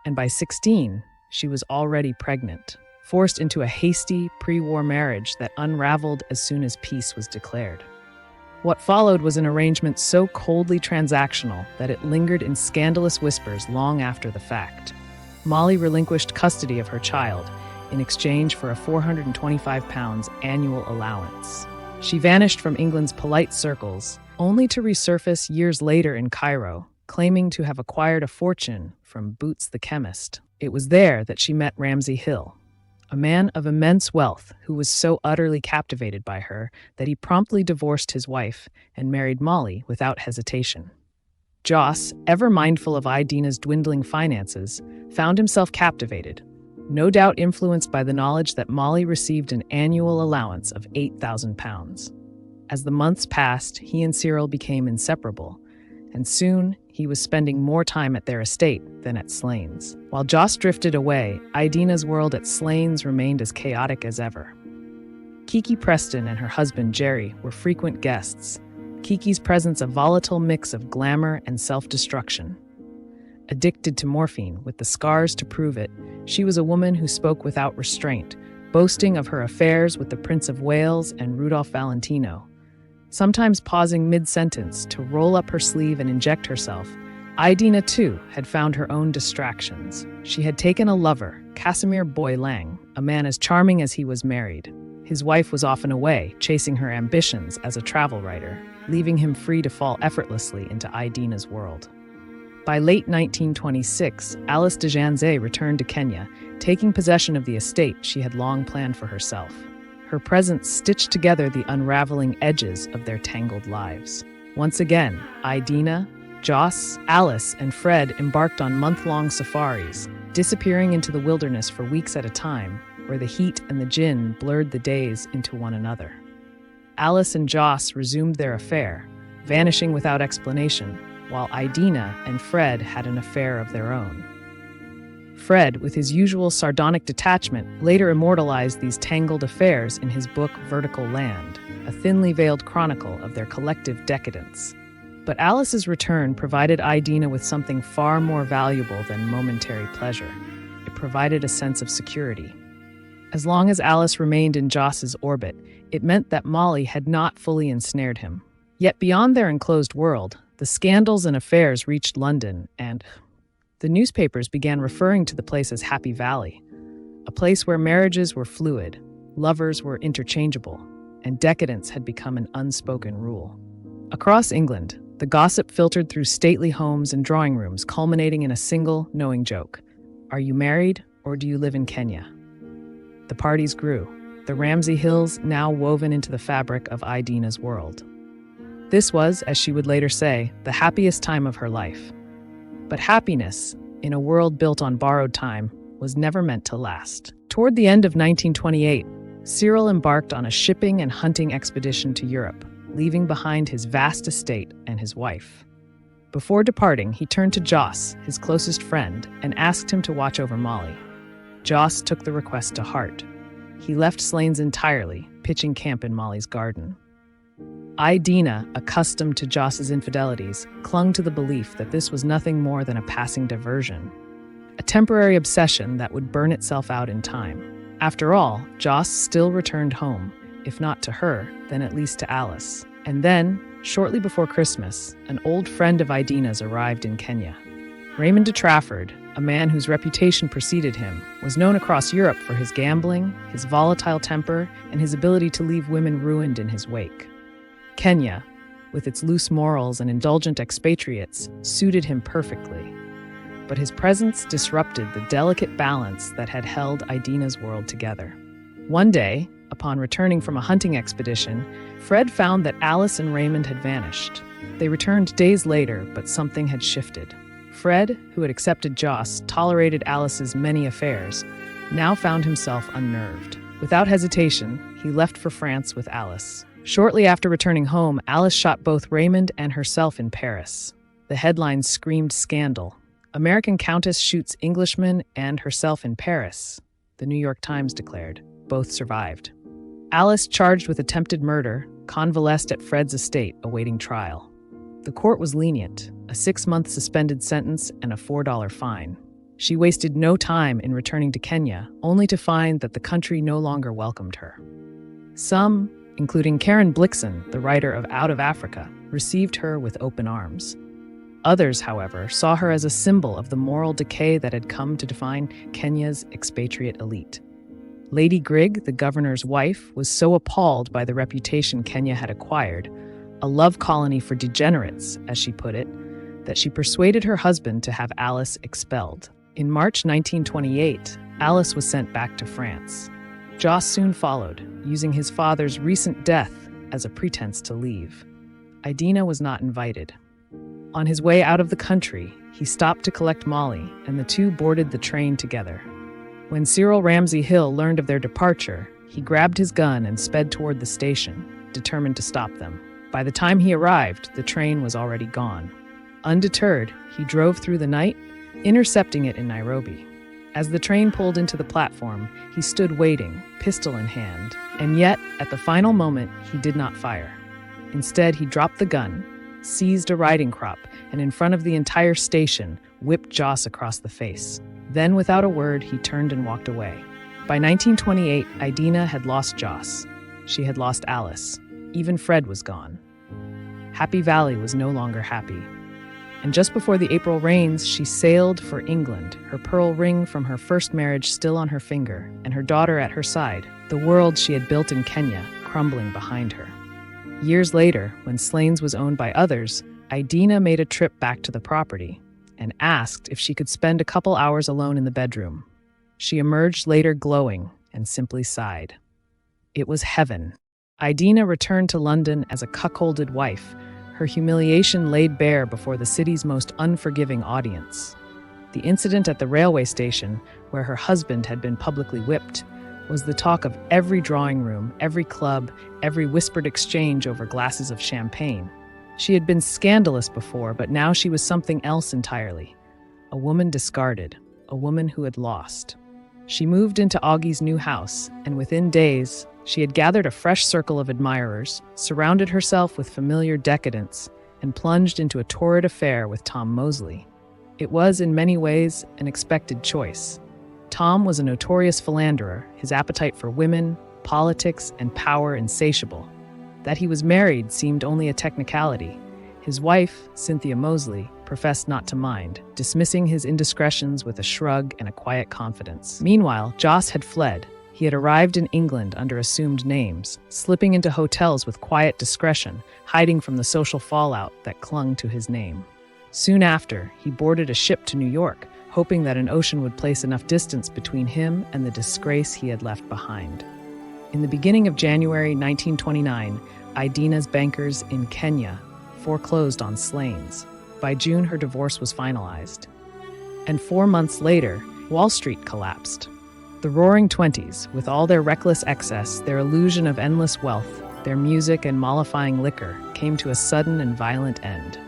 and by 16, she was already pregnant, forced into a hasty, pre-war marriage that unraveled as soon as peace was declared. What followed was an arrangement so coldly transactional that it lingered in scandalous whispers long after the fact. Molly relinquished custody of her child in exchange for a £425 annual allowance. She vanished from England's polite circles, only to resurface years later in Cairo, claiming to have acquired a fortune from Boots the chemist. It was there that she met Ramsay Hill, a man of immense wealth who was so utterly captivated by her that he promptly divorced his wife and married Molly without hesitation. Joss, ever mindful of Idina's dwindling finances, found himself captivated, no doubt influenced by the knowledge that Molly received an annual allowance of £8,000. As the months passed, he and Cyril became inseparable, and soon he was spending more time at their estate than at Slane's. While Joss drifted away, Idina's world at Slane's remained as chaotic as ever. Kiki Preston and her husband Jerry were frequent guests, Kiki's presence a volatile mix of glamour and self-destruction. Addicted to morphine, with the scars to prove it, she was a woman who spoke without restraint, boasting of her affairs with the Prince of Wales and Rudolph Valentino. Sometimes pausing mid-sentence to roll up her sleeve and inject herself, Idina, too, had found her own distractions. She had taken a lover, Casimir Boylang, a man as charming as he was married. His wife was often away, chasing her ambitions as a travel writer, leaving him free to fall effortlessly into Idina's world. By late 1926, Alice de Janzé returned to Kenya, taking possession of the estate she had long planned for herself. Her presence stitched together the unraveling edges of their tangled lives. Once again, Idina, Joss, Alice, and Fred embarked on month-long safaris, disappearing into the wilderness for weeks at a time, where the heat and the gin blurred the days into one another. Alice and Joss resumed their affair, vanishing without explanation, while Idina and Fred had an affair of their own. Fred, with his usual sardonic detachment, later immortalized these tangled affairs in his book Vertical Land, a thinly veiled chronicle of their collective decadence. But Alice's return provided Idina with something far more valuable than momentary pleasure. It provided a sense of security. As long as Alice remained in Joss's orbit, it meant that Molly had not fully ensnared him. Yet beyond their enclosed world, the scandals and affairs reached London, and the newspapers began referring to the place as Happy Valley, a place where marriages were fluid, lovers were interchangeable, and decadence had become an unspoken rule. Across England, the gossip filtered through stately homes and drawing rooms, culminating in a single, knowing joke. Are you married, or do you live in Kenya? The parties grew, the Ramsay Hills now woven into the fabric of Idina's world. This was, as she would later say, the happiest time of her life. But happiness, in a world built on borrowed time, was never meant to last. Toward the end of 1928, Cyril embarked on a shipping and hunting expedition to Europe, leaving behind his vast estate and his wife. Before departing, he turned to Joss, his closest friend, and asked him to watch over Molly. Joss took the request to heart. He left Slains entirely, pitching camp in Molly's garden. Idina, accustomed to Joss's infidelities, clung to the belief that this was nothing more than a passing diversion, a temporary obsession that would burn itself out in time. After all, Joss still returned home, if not to her, then at least to Alice. And then, shortly before Christmas, an old friend of Idina's arrived in Kenya. Raymond de Trafford, a man whose reputation preceded him, was known across Europe for his gambling, his volatile temper, and his ability to leave women ruined in his wake. Kenya, with its loose morals and indulgent expatriates, suited him perfectly. But his presence disrupted the delicate balance that had held Idina's world together. One day, upon returning from a hunting expedition, Fred found that Alice and Raymond had vanished. They returned days later, but something had shifted. Fred, who had accepted Joss, tolerated Alice's many affairs, now found himself unnerved. Without hesitation, he left for France with Alice. Shortly after returning home, Alice shot both Raymond and herself in Paris. The headlines screamed scandal. American Countess shoots Englishman and herself in Paris, the New York Times declared. Both survived. Alice, charged with attempted murder, convalesced at Fred's estate awaiting trial. The court was lenient, a 6-month suspended sentence and a $4 fine. She wasted no time in returning to Kenya, only to find that the country no longer welcomed her. Some, including Karen Blixen, the writer of Out of Africa, received her with open arms. Others, however, saw her as a symbol of the moral decay that had come to define Kenya's expatriate elite. Lady Grigg, the governor's wife, was so appalled by the reputation Kenya had acquired, a love colony for degenerates, as she put it, that she persuaded her husband to have Alice expelled. In March 1928, Alice was sent back to France. Joss soon followed, using his father's recent death as a pretense to leave. Idina was not invited. On his way out of the country, he stopped to collect Molly, and the two boarded the train together. When Cyril Ramsay Hill learned of their departure, he grabbed his gun and sped toward the station, determined to stop them. By the time he arrived, the train was already gone. Undeterred, he drove through the night, intercepting it in Nairobi. As the train pulled into the platform, he stood waiting, pistol in hand, and yet, at the final moment, he did not fire. Instead, he dropped the gun, seized a riding crop, and in front of the entire station, whipped Joss across the face. Then, without a word, he turned and walked away. By 1928, Idina had lost Joss. She had lost Alice. Even Fred was gone. Happy Valley was no longer happy. And just before the April rains, she sailed for England, her pearl ring from her first marriage still on her finger, and her daughter at her side, the world she had built in Kenya crumbling behind her. Years later, when Slains was owned by others, Idina made a trip back to the property and asked if she could spend a couple hours alone in the bedroom. She emerged later glowing and simply sighed. It was heaven. Idina returned to London as a cuckolded wife, her humiliation laid bare before the city's most unforgiving audience. The incident at the railway station, where her husband had been publicly whipped, was the talk of every drawing room, every club, every whispered exchange over glasses of champagne. She had been scandalous before, but now she was something else entirely. A woman discarded, a woman who had lost. She moved into Augie's new house, and within days, she had gathered a fresh circle of admirers, surrounded herself with familiar decadence, and plunged into a torrid affair with Tom Mosley. It was, in many ways, an expected choice. Tom was a notorious philanderer, his appetite for women, politics, and power insatiable. That he was married seemed only a technicality. His wife, Cynthia Mosley, professed not to mind, dismissing his indiscretions with a shrug and a quiet confidence. Meanwhile, Joss had fled. He had arrived in England under assumed names, slipping into hotels with quiet discretion, hiding from the social fallout that clung to his name. Soon after, he boarded a ship to New York, hoping that an ocean would place enough distance between him and the disgrace he had left behind. In the beginning of January 1929, Idina's bankers in Kenya foreclosed on Slains. By June, her divorce was finalized. And 4 months later, Wall Street collapsed. The Roaring Twenties, with all their reckless excess, their illusion of endless wealth, their music and mollifying liquor, came to a sudden and violent end.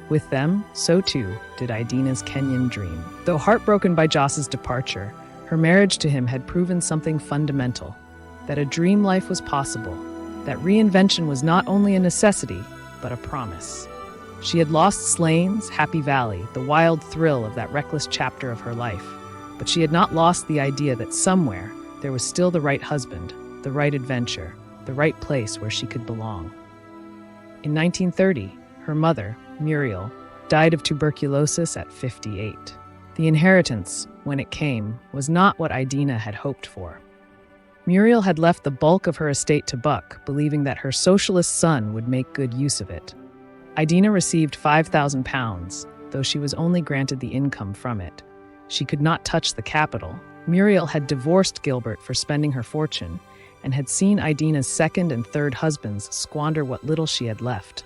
With them, so too did Idina's Kenyan dream. Though heartbroken by Joss's departure, her marriage to him had proven something fundamental, that a dream life was possible, that reinvention was not only a necessity, but a promise. She had lost Slains, Happy Valley, the wild thrill of that reckless chapter of her life, but she had not lost the idea that somewhere there was still the right husband, the right adventure, the right place where she could belong. In 1930, her mother, Muriel, died of tuberculosis at 58. The inheritance, when it came, was not what Idina had hoped for. Muriel had left the bulk of her estate to Buck, believing that her socialist son would make good use of it. Idina received £5,000, though she was only granted the income from it. She could not touch the capital. Muriel had divorced Gilbert for spending her fortune, and had seen Idina's second and third husbands squander what little she had left.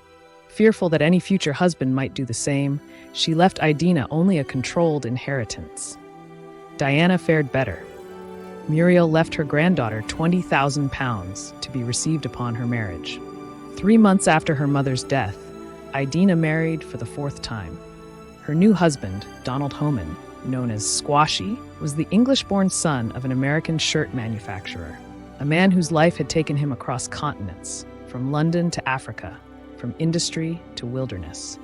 Fearful that any future husband might do the same, she left Idina only a controlled inheritance. Diana fared better. Muriel left her granddaughter £20,000 to be received upon her marriage. 3 months after her mother's death, Idina married for the 4th time. Her new husband, Donald Homan, known as Squashy, was the English-born son of an American shirt manufacturer, a man whose life had taken him across continents, from London to Africa, from industry to wilderness.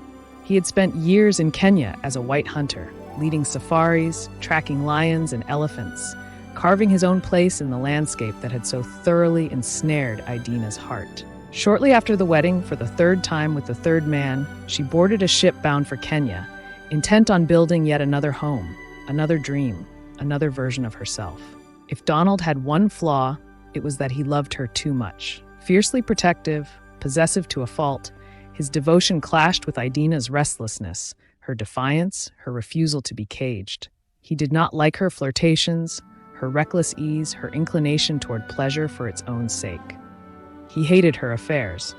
He had spent years in Kenya as a white hunter, leading safaris, tracking lions and elephants, carving his own place in the landscape that had so thoroughly ensnared Idina's heart. Shortly after the wedding, for the 3rd time with the 3rd man, she boarded a ship bound for Kenya, intent on building yet another home, another dream, another version of herself. If Donald had one flaw, it was that he loved her too much. Fiercely protective, possessive to a fault, his devotion clashed with Idina's restlessness, her defiance, her refusal to be caged. He did not like her flirtations, her reckless ease, her inclination toward pleasure for its own sake. He hated her affairs,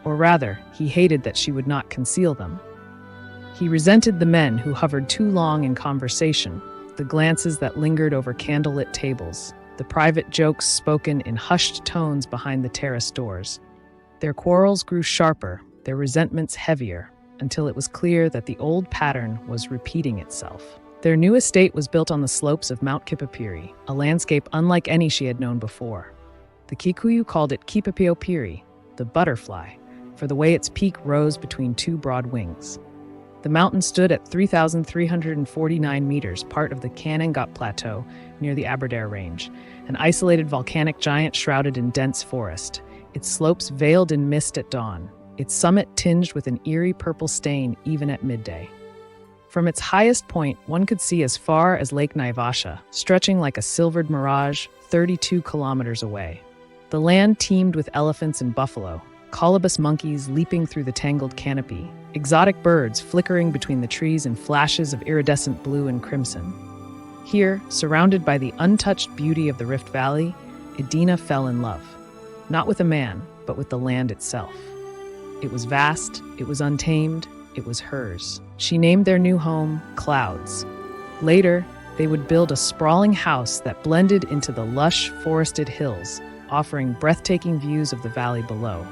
or rather, he hated that she would not conceal them. He resented the men who hovered too long in conversation, the glances that lingered over candlelit tables, the private jokes spoken in hushed tones behind the terrace doors. Their quarrels grew sharper, their resentments heavier, until it was clear that the old pattern was repeating itself. Their new estate was built on the slopes of Mount Kipapiri, a landscape unlike any she had known before. The Kikuyu called it Kipapiopiri, the butterfly, for the way its peak rose between 2 broad wings. The mountain stood at 3,349 meters, part of the Canangat Plateau near the Aberdare Range, an isolated volcanic giant shrouded in dense forest, its slopes veiled in mist at dawn, its summit tinged with an eerie purple stain even at midday. From its highest point, one could see as far as Lake Naivasha, stretching like a silvered mirage 32 kilometers away. The land teemed with elephants and buffalo, colobus monkeys leaping through the tangled canopy, exotic birds flickering between the trees in flashes of iridescent blue and crimson. Here, surrounded by the untouched beauty of the Rift Valley, Idina fell in love, not with a man, but with the land itself. It was vast, it was untamed, it was hers. She named their new home Clouds. Later, they would build a sprawling house that blended into the lush, forested hills, offering breathtaking views of the valley below.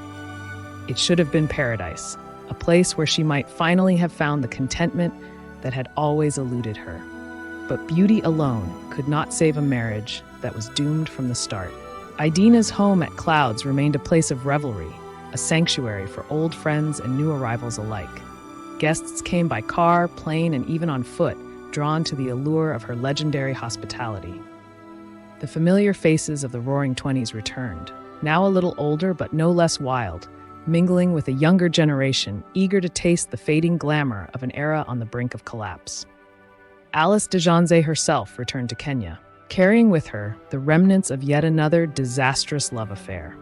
It should have been paradise, a place where she might finally have found the contentment that had always eluded her. But beauty alone could not save a marriage that was doomed from the start. Idina's home at Clouds remained a place of revelry, a sanctuary for old friends and new arrivals alike. Guests came by car, plane, and even on foot, drawn to the allure of her legendary hospitality. The familiar faces of the Roaring Twenties returned, now a little older but no less wild, mingling with a younger generation eager to taste the fading glamour of an era on the brink of collapse. Alice de Janzé herself returned to Kenya, carrying with her the remnants of yet another disastrous love affair.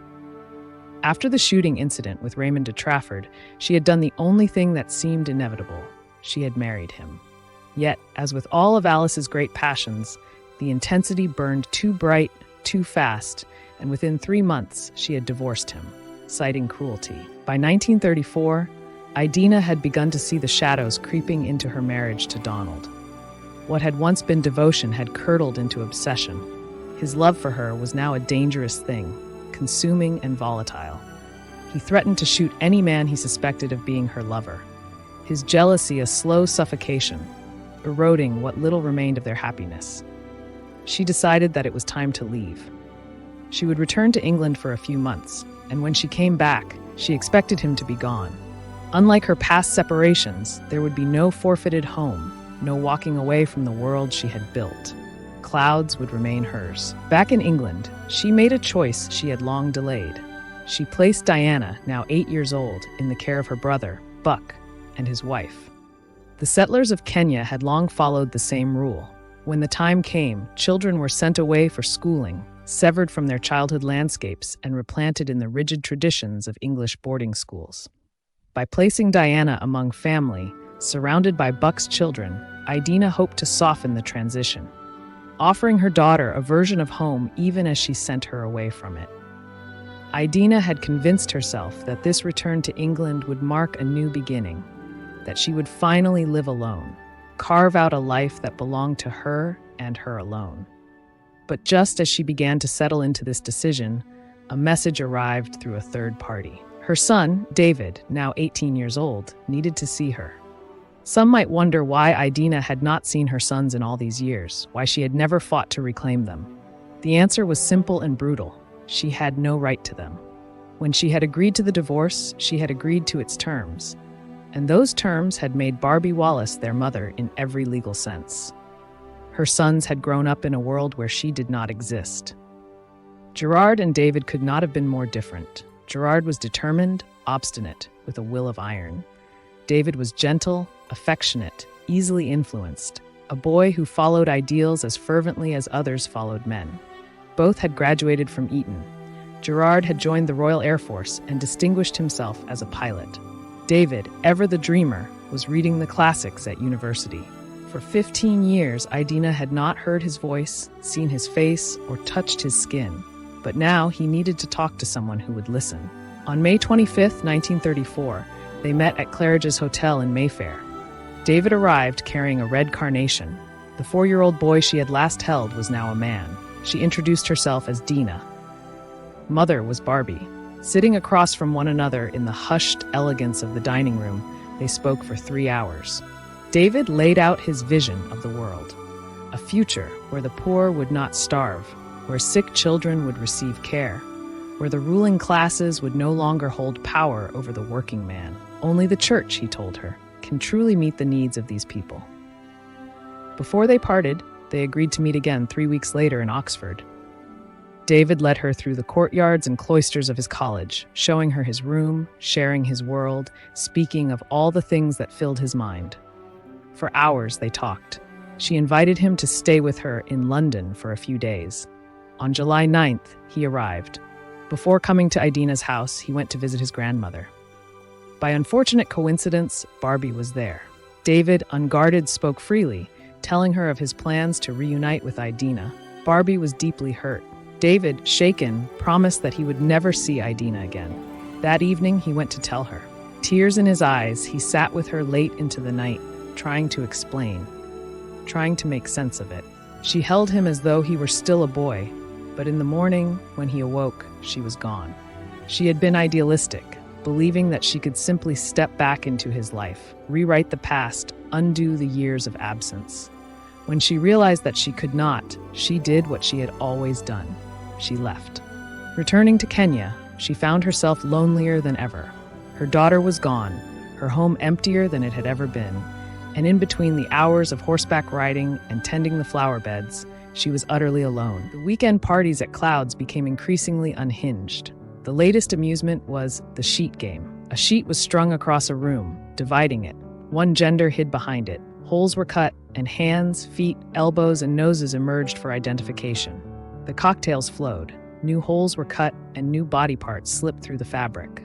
After the shooting incident with Raymond de Trafford, she had done the only thing that seemed inevitable. She had married him. Yet, as with all of Alice's great passions, the intensity burned too bright, too fast, and within 3 months she had divorced him, citing cruelty. By 1934, Idina had begun to see the shadows creeping into her marriage to Donald. What had once been devotion had curdled into obsession. His love for her was now a dangerous thing, consuming and volatile. He threatened to shoot any man he suspected of being her lover. His jealousy a slow suffocation, eroding what little remained of their happiness. She decided that it was time to leave. She would return to England for a few months, and when she came back, she expected him to be gone. Unlike her past separations, there would be no forfeited home, no walking away from the world she had built. Clouds would remain hers. Back in England, she made a choice she had long delayed. She placed Diana, now 8 years old, in the care of her brother, Buck, and his wife. The settlers of Kenya had long followed the same rule. When the time came, children were sent away for schooling, severed from their childhood landscapes and replanted in the rigid traditions of English boarding schools. By placing Diana among family, surrounded by Buck's children, Idina hoped to soften the transition, offering her daughter a version of home even as she sent her away from it. Idina had convinced herself that this return to England would mark a new beginning, that she would finally live alone, carve out a life that belonged to her and her alone. But just as she began to settle into this decision, a message arrived through a third party. Her son, David, now 18 years old, needed to see her. Some might wonder why Idina had not seen her sons in all these years, why she had never fought to reclaim them. The answer was simple and brutal. She had no right to them. When she had agreed to the divorce, she had agreed to its terms. And those terms had made Barbie Wallace their mother in every legal sense. Her sons had grown up in a world where she did not exist. Gerard and David could not have been more different. Gerard was determined, obstinate, with a will of iron. David was gentle, affectionate, easily influenced, a boy who followed ideals as fervently as others followed men. Both had graduated from Eton. Gerard had joined the Royal Air Force and distinguished himself as a pilot. David, ever the dreamer, was reading the classics at university. For 15 years, Idina had not heard his voice, seen his face, or touched his skin. But now he needed to talk to someone who would listen. On May 25, 1934, they met at Claridge's Hotel in Mayfair. David arrived carrying a red carnation. The 4-year-old boy she had last held was now a man. She introduced herself as Dina. Mother was Barbie. Sitting across from one another in the hushed elegance of the dining room, they spoke for 3 hours. David laid out his vision of the world. A future where the poor would not starve, where sick children would receive care, where the ruling classes would no longer hold power over the working man. Only the church, he told her, can truly meet the needs of these people. Before they parted, they agreed to meet again 3 weeks later in Oxford. David led her through the courtyards and cloisters of his college, showing her his room, sharing his world, speaking of all the things that filled his mind. For hours they talked. She invited him to stay with her in London for a few days. On July 9th, he arrived. Before coming to Idina's house, he went to visit his grandmother. By unfortunate coincidence, Barbie was there. David, unguarded, spoke freely, telling her of his plans to reunite with Idina. Barbie was deeply hurt. David, shaken, promised that he would never see Idina again. That evening, he went to tell her. Tears in his eyes, he sat with her late into the night, trying to explain, trying to make sense of it. She held him as though he were still a boy, but in the morning, when he awoke, she was gone. She had been idealistic, believing that she could simply step back into his life, rewrite the past, undo the years of absence. When she realized that she could not, she did what she had always done. She left. Returning to Kenya, she found herself lonelier than ever. Her daughter was gone, her home emptier than it had ever been, and in between the hours of horseback riding and tending the flower beds, she was utterly alone. The weekend parties at Clouds became increasingly unhinged. The latest amusement was the sheet game. A sheet was strung across a room, dividing it. One gender hid behind it. Holes were cut, and hands, feet, elbows, and noses emerged for identification. The cocktails flowed. New holes were cut, and new body parts slipped through the fabric.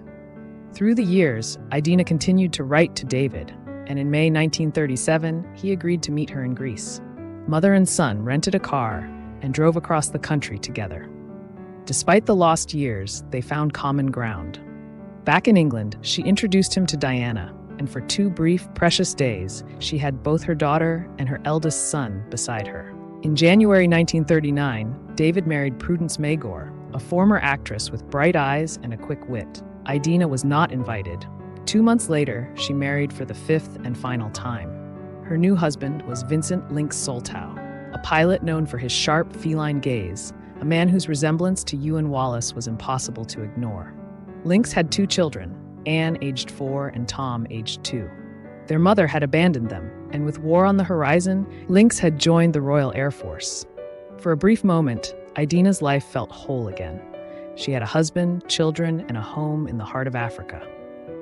Through the years, Idina continued to write to David, and in May 1937, he agreed to meet her in Greece. Mother and son rented a car and drove across the country together. Despite the lost years, they found common ground. Back in England, she introduced him to Diana, and for 2 brief, precious days, she had both her daughter and her eldest son beside her. In January 1939, David married Prudence Magor, a former actress with bright eyes and a quick wit. Idina was not invited. 2 months later, she married for the 5th and final time. Her new husband was Vincent Lynx Soltau, a pilot known for his sharp, feline gaze, a man whose resemblance to Ewan Wallace was impossible to ignore. Lynx had 2 children, Anne, aged 4, and Tom, aged 2. Their mother had abandoned them, and with war on the horizon, Lynx had joined the Royal Air Force. For a brief moment, Idina's life felt whole again. She had a husband, children, and a home in the heart of Africa.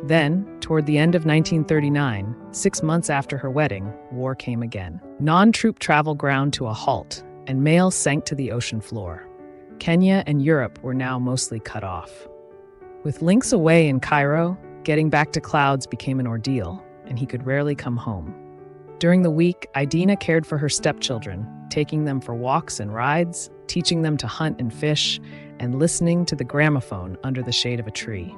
Then, toward the end of 1939, 6 months after her wedding, war came again. Non-troop travel ground to a halt, and mail sank to the ocean floor. Kenya and Europe were now mostly cut off. With Lynx away in Cairo, getting back to Clouds became an ordeal, and he could rarely come home. During the week, Idina cared for her stepchildren, taking them for walks and rides, teaching them to hunt and fish, and listening to the gramophone under the shade of a tree.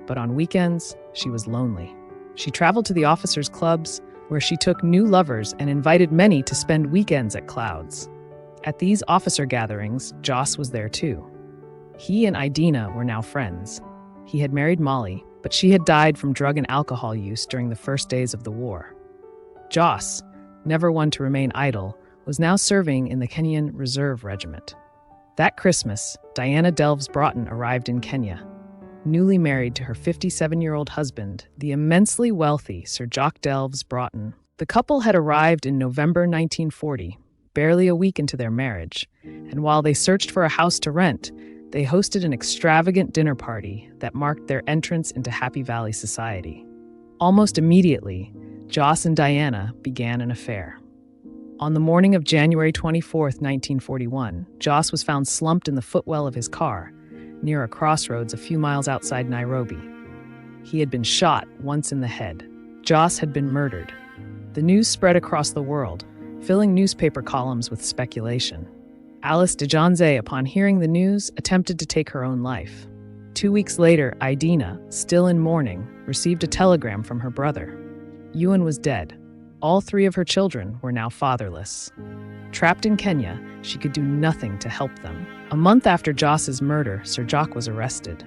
But on weekends, she was lonely. She traveled to the officers' clubs, where she took new lovers and invited many to spend weekends at Clouds. At these officer gatherings, Joss was there too. He and Idina were now friends. He had married Molly, but she had died from drug and alcohol use during the first days of the war. Joss, never one to remain idle, was now serving in the Kenyan Reserve Regiment. That Christmas, Diana Delves Broughton arrived in Kenya. Newly married to her 57-year-old husband, the immensely wealthy Sir Jock Delves Broughton. The couple had arrived in November 1940, barely a week into their marriage, and while they searched for a house to rent, they hosted an extravagant dinner party that marked their entrance into Happy Valley society. Almost immediately, Joss and Diana began an affair. On the morning of January 24, 1941, Joss was found slumped in the footwell of his car, near a crossroads a few miles outside Nairobi. He had been shot once in the head. Joss had been murdered. The news spread across the world, filling newspaper columns with speculation. Alice de Janzé, upon hearing the news, attempted to take her own life. 2 weeks later, Idina, still in mourning, received a telegram from her brother. Ewan was dead. All 3 of her children were now fatherless. Trapped in Kenya, she could do nothing to help them. A month after Joss's murder, Sir Jock was arrested.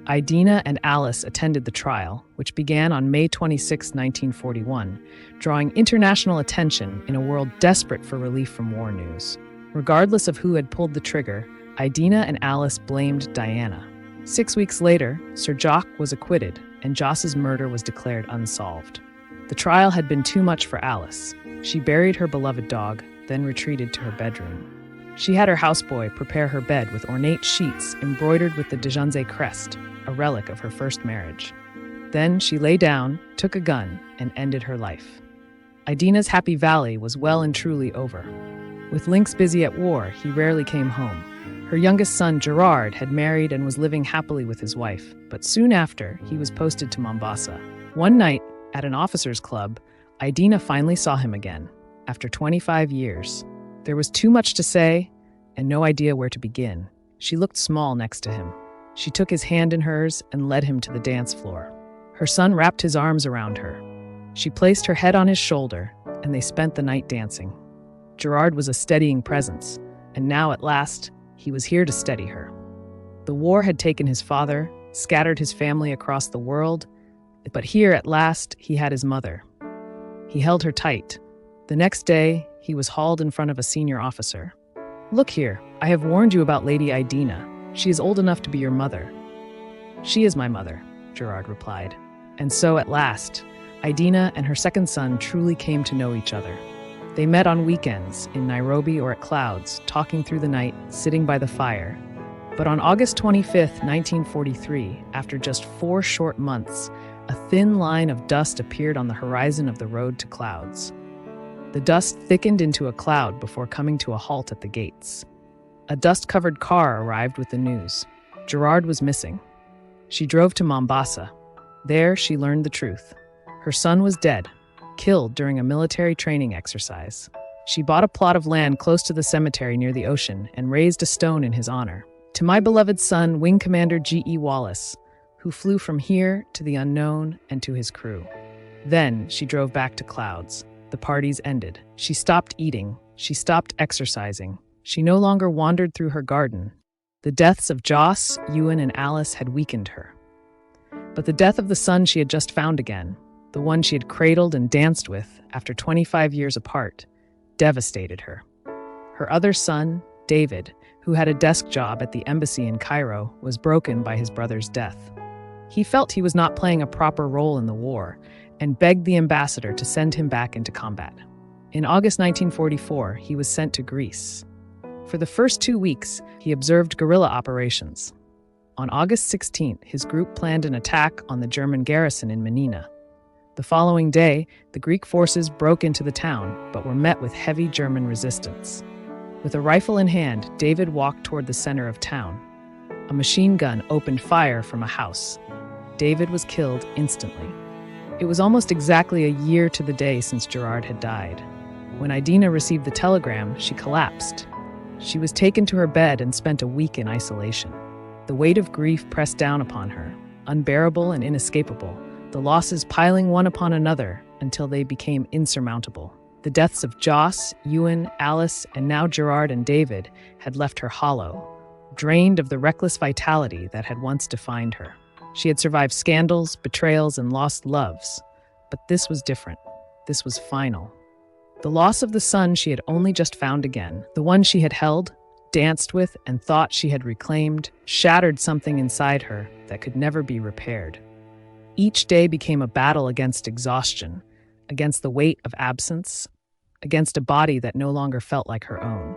Idina and Alice attended the trial, which began on May 26, 1941, drawing international attention in a world desperate for relief from war news. Regardless of who had pulled the trigger, Idina and Alice blamed Diana. 6 weeks later, Sir Jock was acquitted, and Joss's murder was declared unsolved. The trial had been too much for Alice. She buried her beloved dog, then retreated to her bedroom. She had her houseboy prepare her bed with ornate sheets embroidered with the Janzé crest, a relic of her first marriage. Then she lay down, took a gun, and ended her life. Idina's happy valley was well and truly over. With Lynx busy at war, he rarely came home. Her youngest son, Gerard, had married and was living happily with his wife, but soon after, he was posted to Mombasa. One night, at an officers' club, Idina finally saw him again, after 25 years. There was too much to say, and no idea where to begin. She looked small next to him. She took his hand in hers and led him to the dance floor. Her son wrapped his arms around her. She placed her head on his shoulder, and they spent the night dancing. Gerard was a steadying presence, and now at last, he was here to steady her. The war had taken his father, scattered his family across the world, but here at last, he had his mother. He held her tight. The next day, he was hauled in front of a senior officer. "Look here, I have warned you about Lady Idina. She is old enough to be your mother." "She is my mother," Gerard replied. And so at last, Idina and her second son truly came to know each other. They met on weekends in Nairobi or at Clouds, talking through the night, sitting by the fire. But on August 25th, 1943, after just 4 short months, a thin line of dust appeared on the horizon of the road to Clouds. The dust thickened into a cloud before coming to a halt at the gates. A dust-covered car arrived with the news. Gerard was missing. She drove to Mombasa. There, she learned the truth. Her son was dead, killed during a military training exercise. She bought a plot of land close to the cemetery near the ocean and raised a stone in his honor. "To my beloved son, Wing Commander G.E. Wallace, who flew from here to the unknown and to his crew." Then she drove back to Clouds. The parties ended. She stopped eating. She stopped exercising. She no longer wandered through her garden. The deaths of Joss, Ewan, and Alice had weakened her. But the death of the son she had just found again, the one she had cradled and danced with after 25 years apart, devastated her. Her other son, David, who had a desk job at the embassy in Cairo, was broken by his brother's death. He felt he was not playing a proper role in the war and begged the ambassador to send him back into combat. In August 1944, he was sent to Greece. For the first 2 weeks, he observed guerrilla operations. On August 16th, his group planned an attack on the German garrison in Manina. The following day, the Greek forces broke into the town, but were met with heavy German resistance. With a rifle in hand, David walked toward the center of town. A machine gun opened fire from a house. David was killed instantly. It was almost exactly a year to the day since Gerard had died. When Idina received the telegram, she collapsed. She was taken to her bed and spent a week in isolation. The weight of grief pressed down upon her, unbearable and inescapable, the losses piling one upon another until they became insurmountable. The deaths of Joss, Ewan, Alice, and now Gerard and David had left her hollow, drained of the reckless vitality that had once defined her. She had survived scandals, betrayals, and lost loves. But this was different. This was final. The loss of the son she had only just found again, the one she had held, danced with, and thought she had reclaimed, shattered something inside her that could never be repaired. Each day became a battle against exhaustion, against the weight of absence, against a body that no longer felt like her own.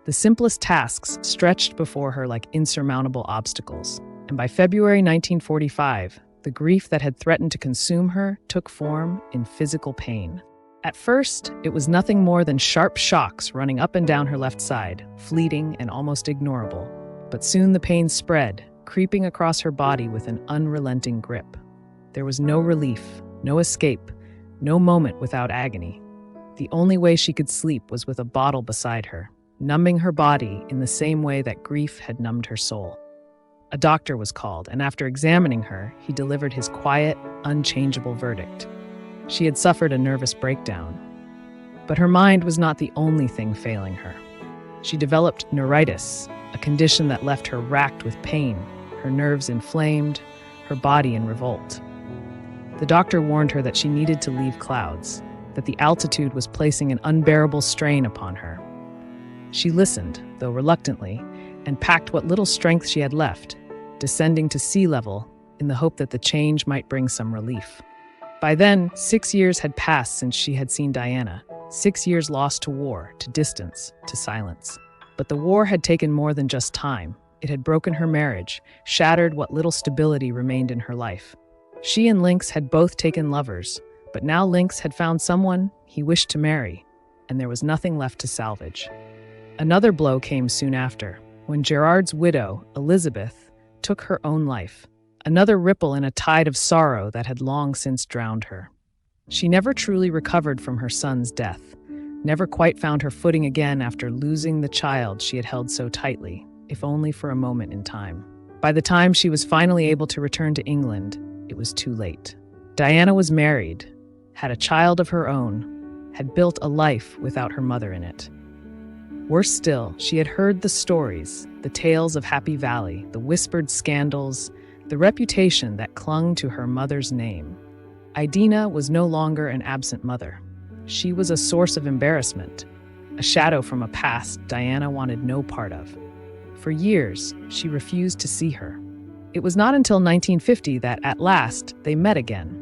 The simplest tasks stretched before her like insurmountable obstacles, and by February 1945, the grief that had threatened to consume her took form in physical pain. At first, it was nothing more than sharp shocks running up and down her left side, fleeting and almost ignorable. But soon the pain spread, creeping across her body with an unrelenting grip. There was no relief, no escape, no moment without agony. The only way she could sleep was with a bottle beside her, numbing her body in the same way that grief had numbed her soul. A doctor was called, and after examining her, he delivered his quiet, unchangeable verdict. She had suffered a nervous breakdown. But her mind was not the only thing failing her. She developed neuritis, a condition that left her racked with pain, her nerves inflamed, her body in revolt. The doctor warned her that she needed to leave Clouds, that the altitude was placing an unbearable strain upon her. She listened, though reluctantly, and packed what little strength she had left, descending to sea level in the hope that the change might bring some relief. By then, 6 years had passed since she had seen Diana, 6 years lost to war, to distance, to silence. But the war had taken more than just time. It had broken her marriage, shattered what little stability remained in her life. She and Lynx had both taken lovers, but now Lynx had found someone he wished to marry, and there was nothing left to salvage. Another blow came soon after, when Gerard's widow, Elizabeth, took her own life, another ripple in a tide of sorrow that had long since drowned her. She never truly recovered from her son's death, never quite found her footing again after losing the child she had held so tightly, if only for a moment in time. By the time she was finally able to return to England, it was too late. Diana was married, had a child of her own, had built a life without her mother in it. Worse still, she had heard the stories, the tales of Happy Valley, the whispered scandals, the reputation that clung to her mother's name. Idina was no longer an absent mother. She was a source of embarrassment, a shadow from a past Diana wanted no part of. For years, she refused to see her. It was not until 1950 that, at last, they met again.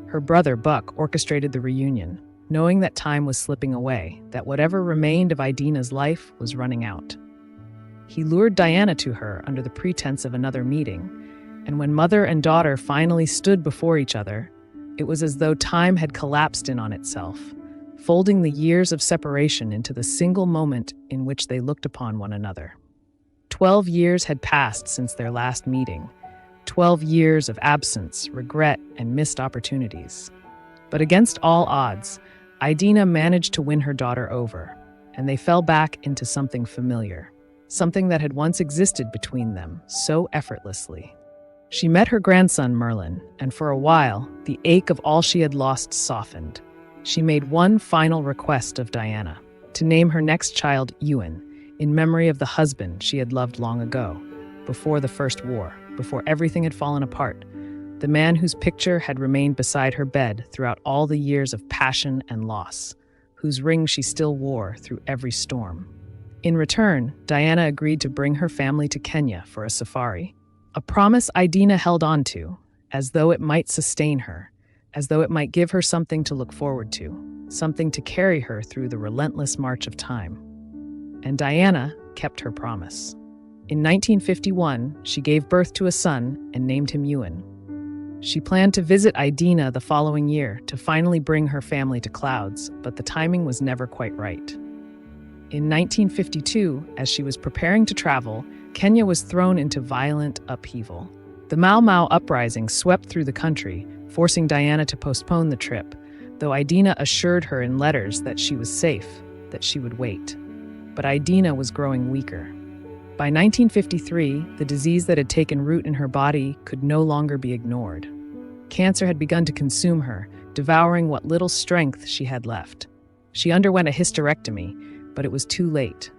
Her brother, Buck, orchestrated the reunion, knowing that time was slipping away, that whatever remained of Idina's life was running out. He lured Diana to her under the pretense of another meeting, and when mother and daughter finally stood before each other, it was as though time had collapsed in on itself, folding the years of separation into the single moment in which they looked upon one another. 12 years had passed since their last meeting, 12 years of absence, regret, and missed opportunities. But against all odds, Idina managed to win her daughter over, and they fell back into something familiar, something that had once existed between them so effortlessly. She met her grandson, Merlin, and for a while, the ache of all she had lost softened. She made one final request of Diana, to name her next child Ewan, in memory of the husband she had loved long ago, before the First War, before everything had fallen apart, the man whose picture had remained beside her bed throughout all the years of passion and loss, whose ring she still wore through every storm. In return, Diana agreed to bring her family to Kenya for a safari, a promise Idina held on to, as though it might sustain her, as though it might give her something to look forward to, something to carry her through the relentless march of time. And Diana kept her promise. In 1951, she gave birth to a son and named him Ewan. She planned to visit Idina the following year to finally bring her family to Clouds, but the timing was never quite right. In 1952, as she was preparing to travel, Kenya was thrown into violent upheaval. The Mau Mau uprising swept through the country, forcing Diana to postpone the trip, though Idina assured her in letters that she was safe, that she would wait. But Idina was growing weaker. By 1953, the disease that had taken root in her body could no longer be ignored. Cancer had begun to consume her, devouring what little strength she had left. She underwent a hysterectomy, but it was too late.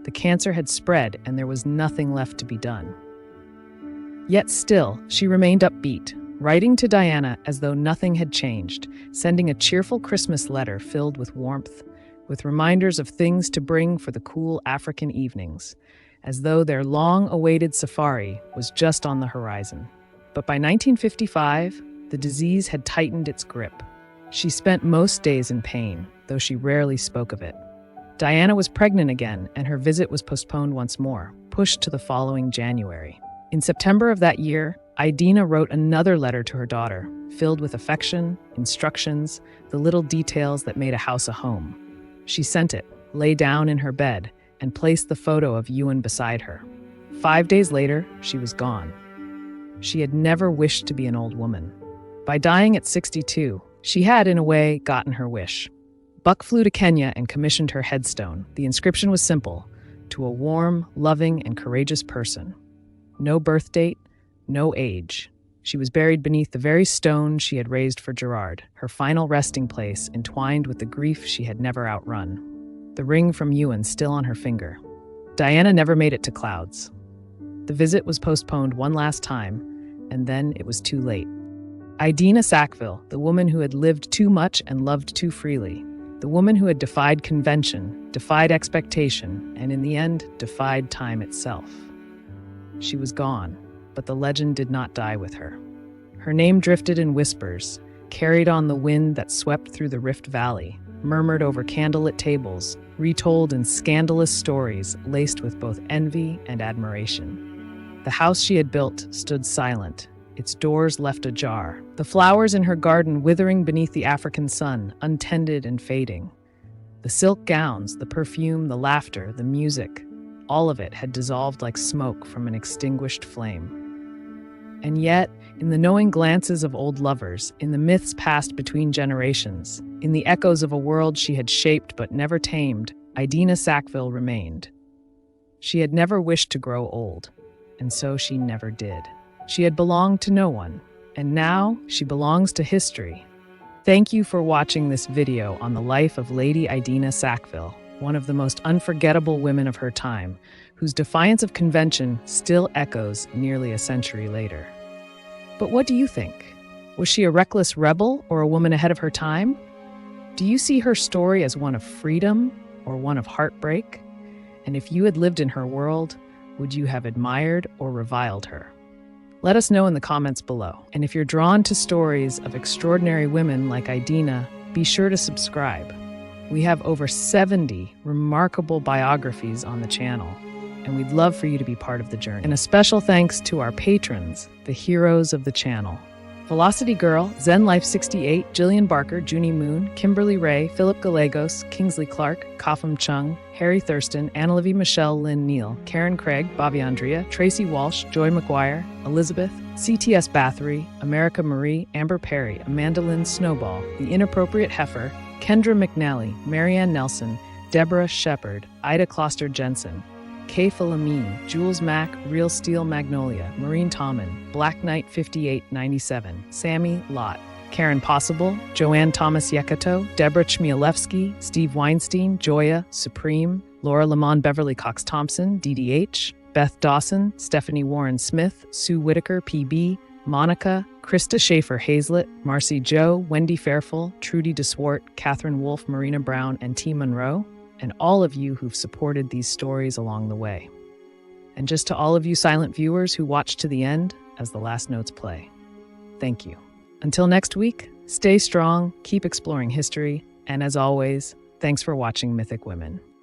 The cancer had spread, and there was nothing left to be done. Yet still, she remained upbeat, writing to Diana as though nothing had changed, sending a cheerful Christmas letter filled with warmth, with reminders of things to bring for the cool African evenings, as though their long-awaited safari was just on the horizon. But by 1955, the disease had tightened its grip. She spent most days in pain, though she rarely spoke of it. Diana was pregnant again, and her visit was postponed once more, pushed to the following January. In September of that year, Idina wrote another letter to her daughter, filled with affection, instructions, the little details that made a house a home. She sent it, lay down in her bed, and placed the photo of Ewan beside her. 5 days later, she was gone. She had never wished to be an old woman. By dying at 62, she had, in a way, gotten her wish. Buck flew to Kenya and commissioned her headstone. The inscription was simple: to a warm, loving, and courageous person. No birth date, no age. She was buried beneath the very stone she had raised for Gerard, her final resting place entwined with the grief she had never outrun. The ring from Ewan still on her finger. Diana never made it to Clouds. The visit was postponed one last time, and then it was too late. Idina Sackville, the woman who had lived too much and loved too freely, the woman who had defied convention, defied expectation, and in the end, defied time itself. She was gone, but the legend did not die with her. Her name drifted in whispers, carried on the wind that swept through the Rift Valley, murmured over candlelit tables, retold in scandalous stories laced with both envy and admiration. The house she had built stood silent, its doors left ajar, the flowers in her garden withering beneath the African sun, untended and fading. The silk gowns, the perfume, the laughter, the music, all of it had dissolved like smoke from an extinguished flame. And yet, in the knowing glances of old lovers, in the myths passed between generations, in the echoes of a world she had shaped but never tamed, Idina Sackville remained. She had never wished to grow old, and so she never did. She had belonged to no one, and now she belongs to history. Thank you for watching this video on the life of Lady Idina Sackville, one of the most unforgettable women of her time, whose defiance of convention still echoes nearly a century later. But what do you think? Was she a reckless rebel or a woman ahead of her time? Do you see her story as one of freedom or one of heartbreak? And if you had lived in her world, would you have admired or reviled her? Let us know in the comments below. And if you're drawn to stories of extraordinary women like Idina, be sure to subscribe. We have over 70 remarkable biographies on the channel, and we'd love for you to be part of the journey. And a special thanks to our patrons, the heroes of the channel. Velocity Girl, Zen Life 68, Jillian Barker, Junie Moon, Kimberly Ray, Philip Gallegos, Kingsley Clark, Kapham Chung, Harry Thurston, Annalivy Michelle Lynn Neal, Karen Craig, Bobby Andrea, Tracy Walsh, Joy McGuire, Elizabeth, CTS Bathory, America Marie, Amber Perry, Amanda Lynn Snowball, The Inappropriate Heifer, Kendra McNally, Marianne Nelson, Deborah Shepard, Ida Kloster Jensen, Kay Philamine, Jules Mack, Real Steel Magnolia, Maureen Tommen, Black Knight 5897, Sammy Lott, Karen Possible, Joanne Thomas Yekato, Deborah Chmielewski, Steve Weinstein, Joya, Supreme, Laura Lamont Beverly Cox Thompson, DDH, Beth Dawson, Stephanie Warren Smith, Sue Whitaker, PB, Monica, Krista Schaefer Hazlett, Marcy Joe, Wendy Fairfull, Trudy DeSwart, Catherine Wolfe, Marina Brown, and T. Monroe, and all of you who've supported these stories along the way. And just to all of you silent viewers who watch to the end as the last notes play, thank you. Until next week, stay strong, keep exploring history, and as always, thanks for watching Mythic Women.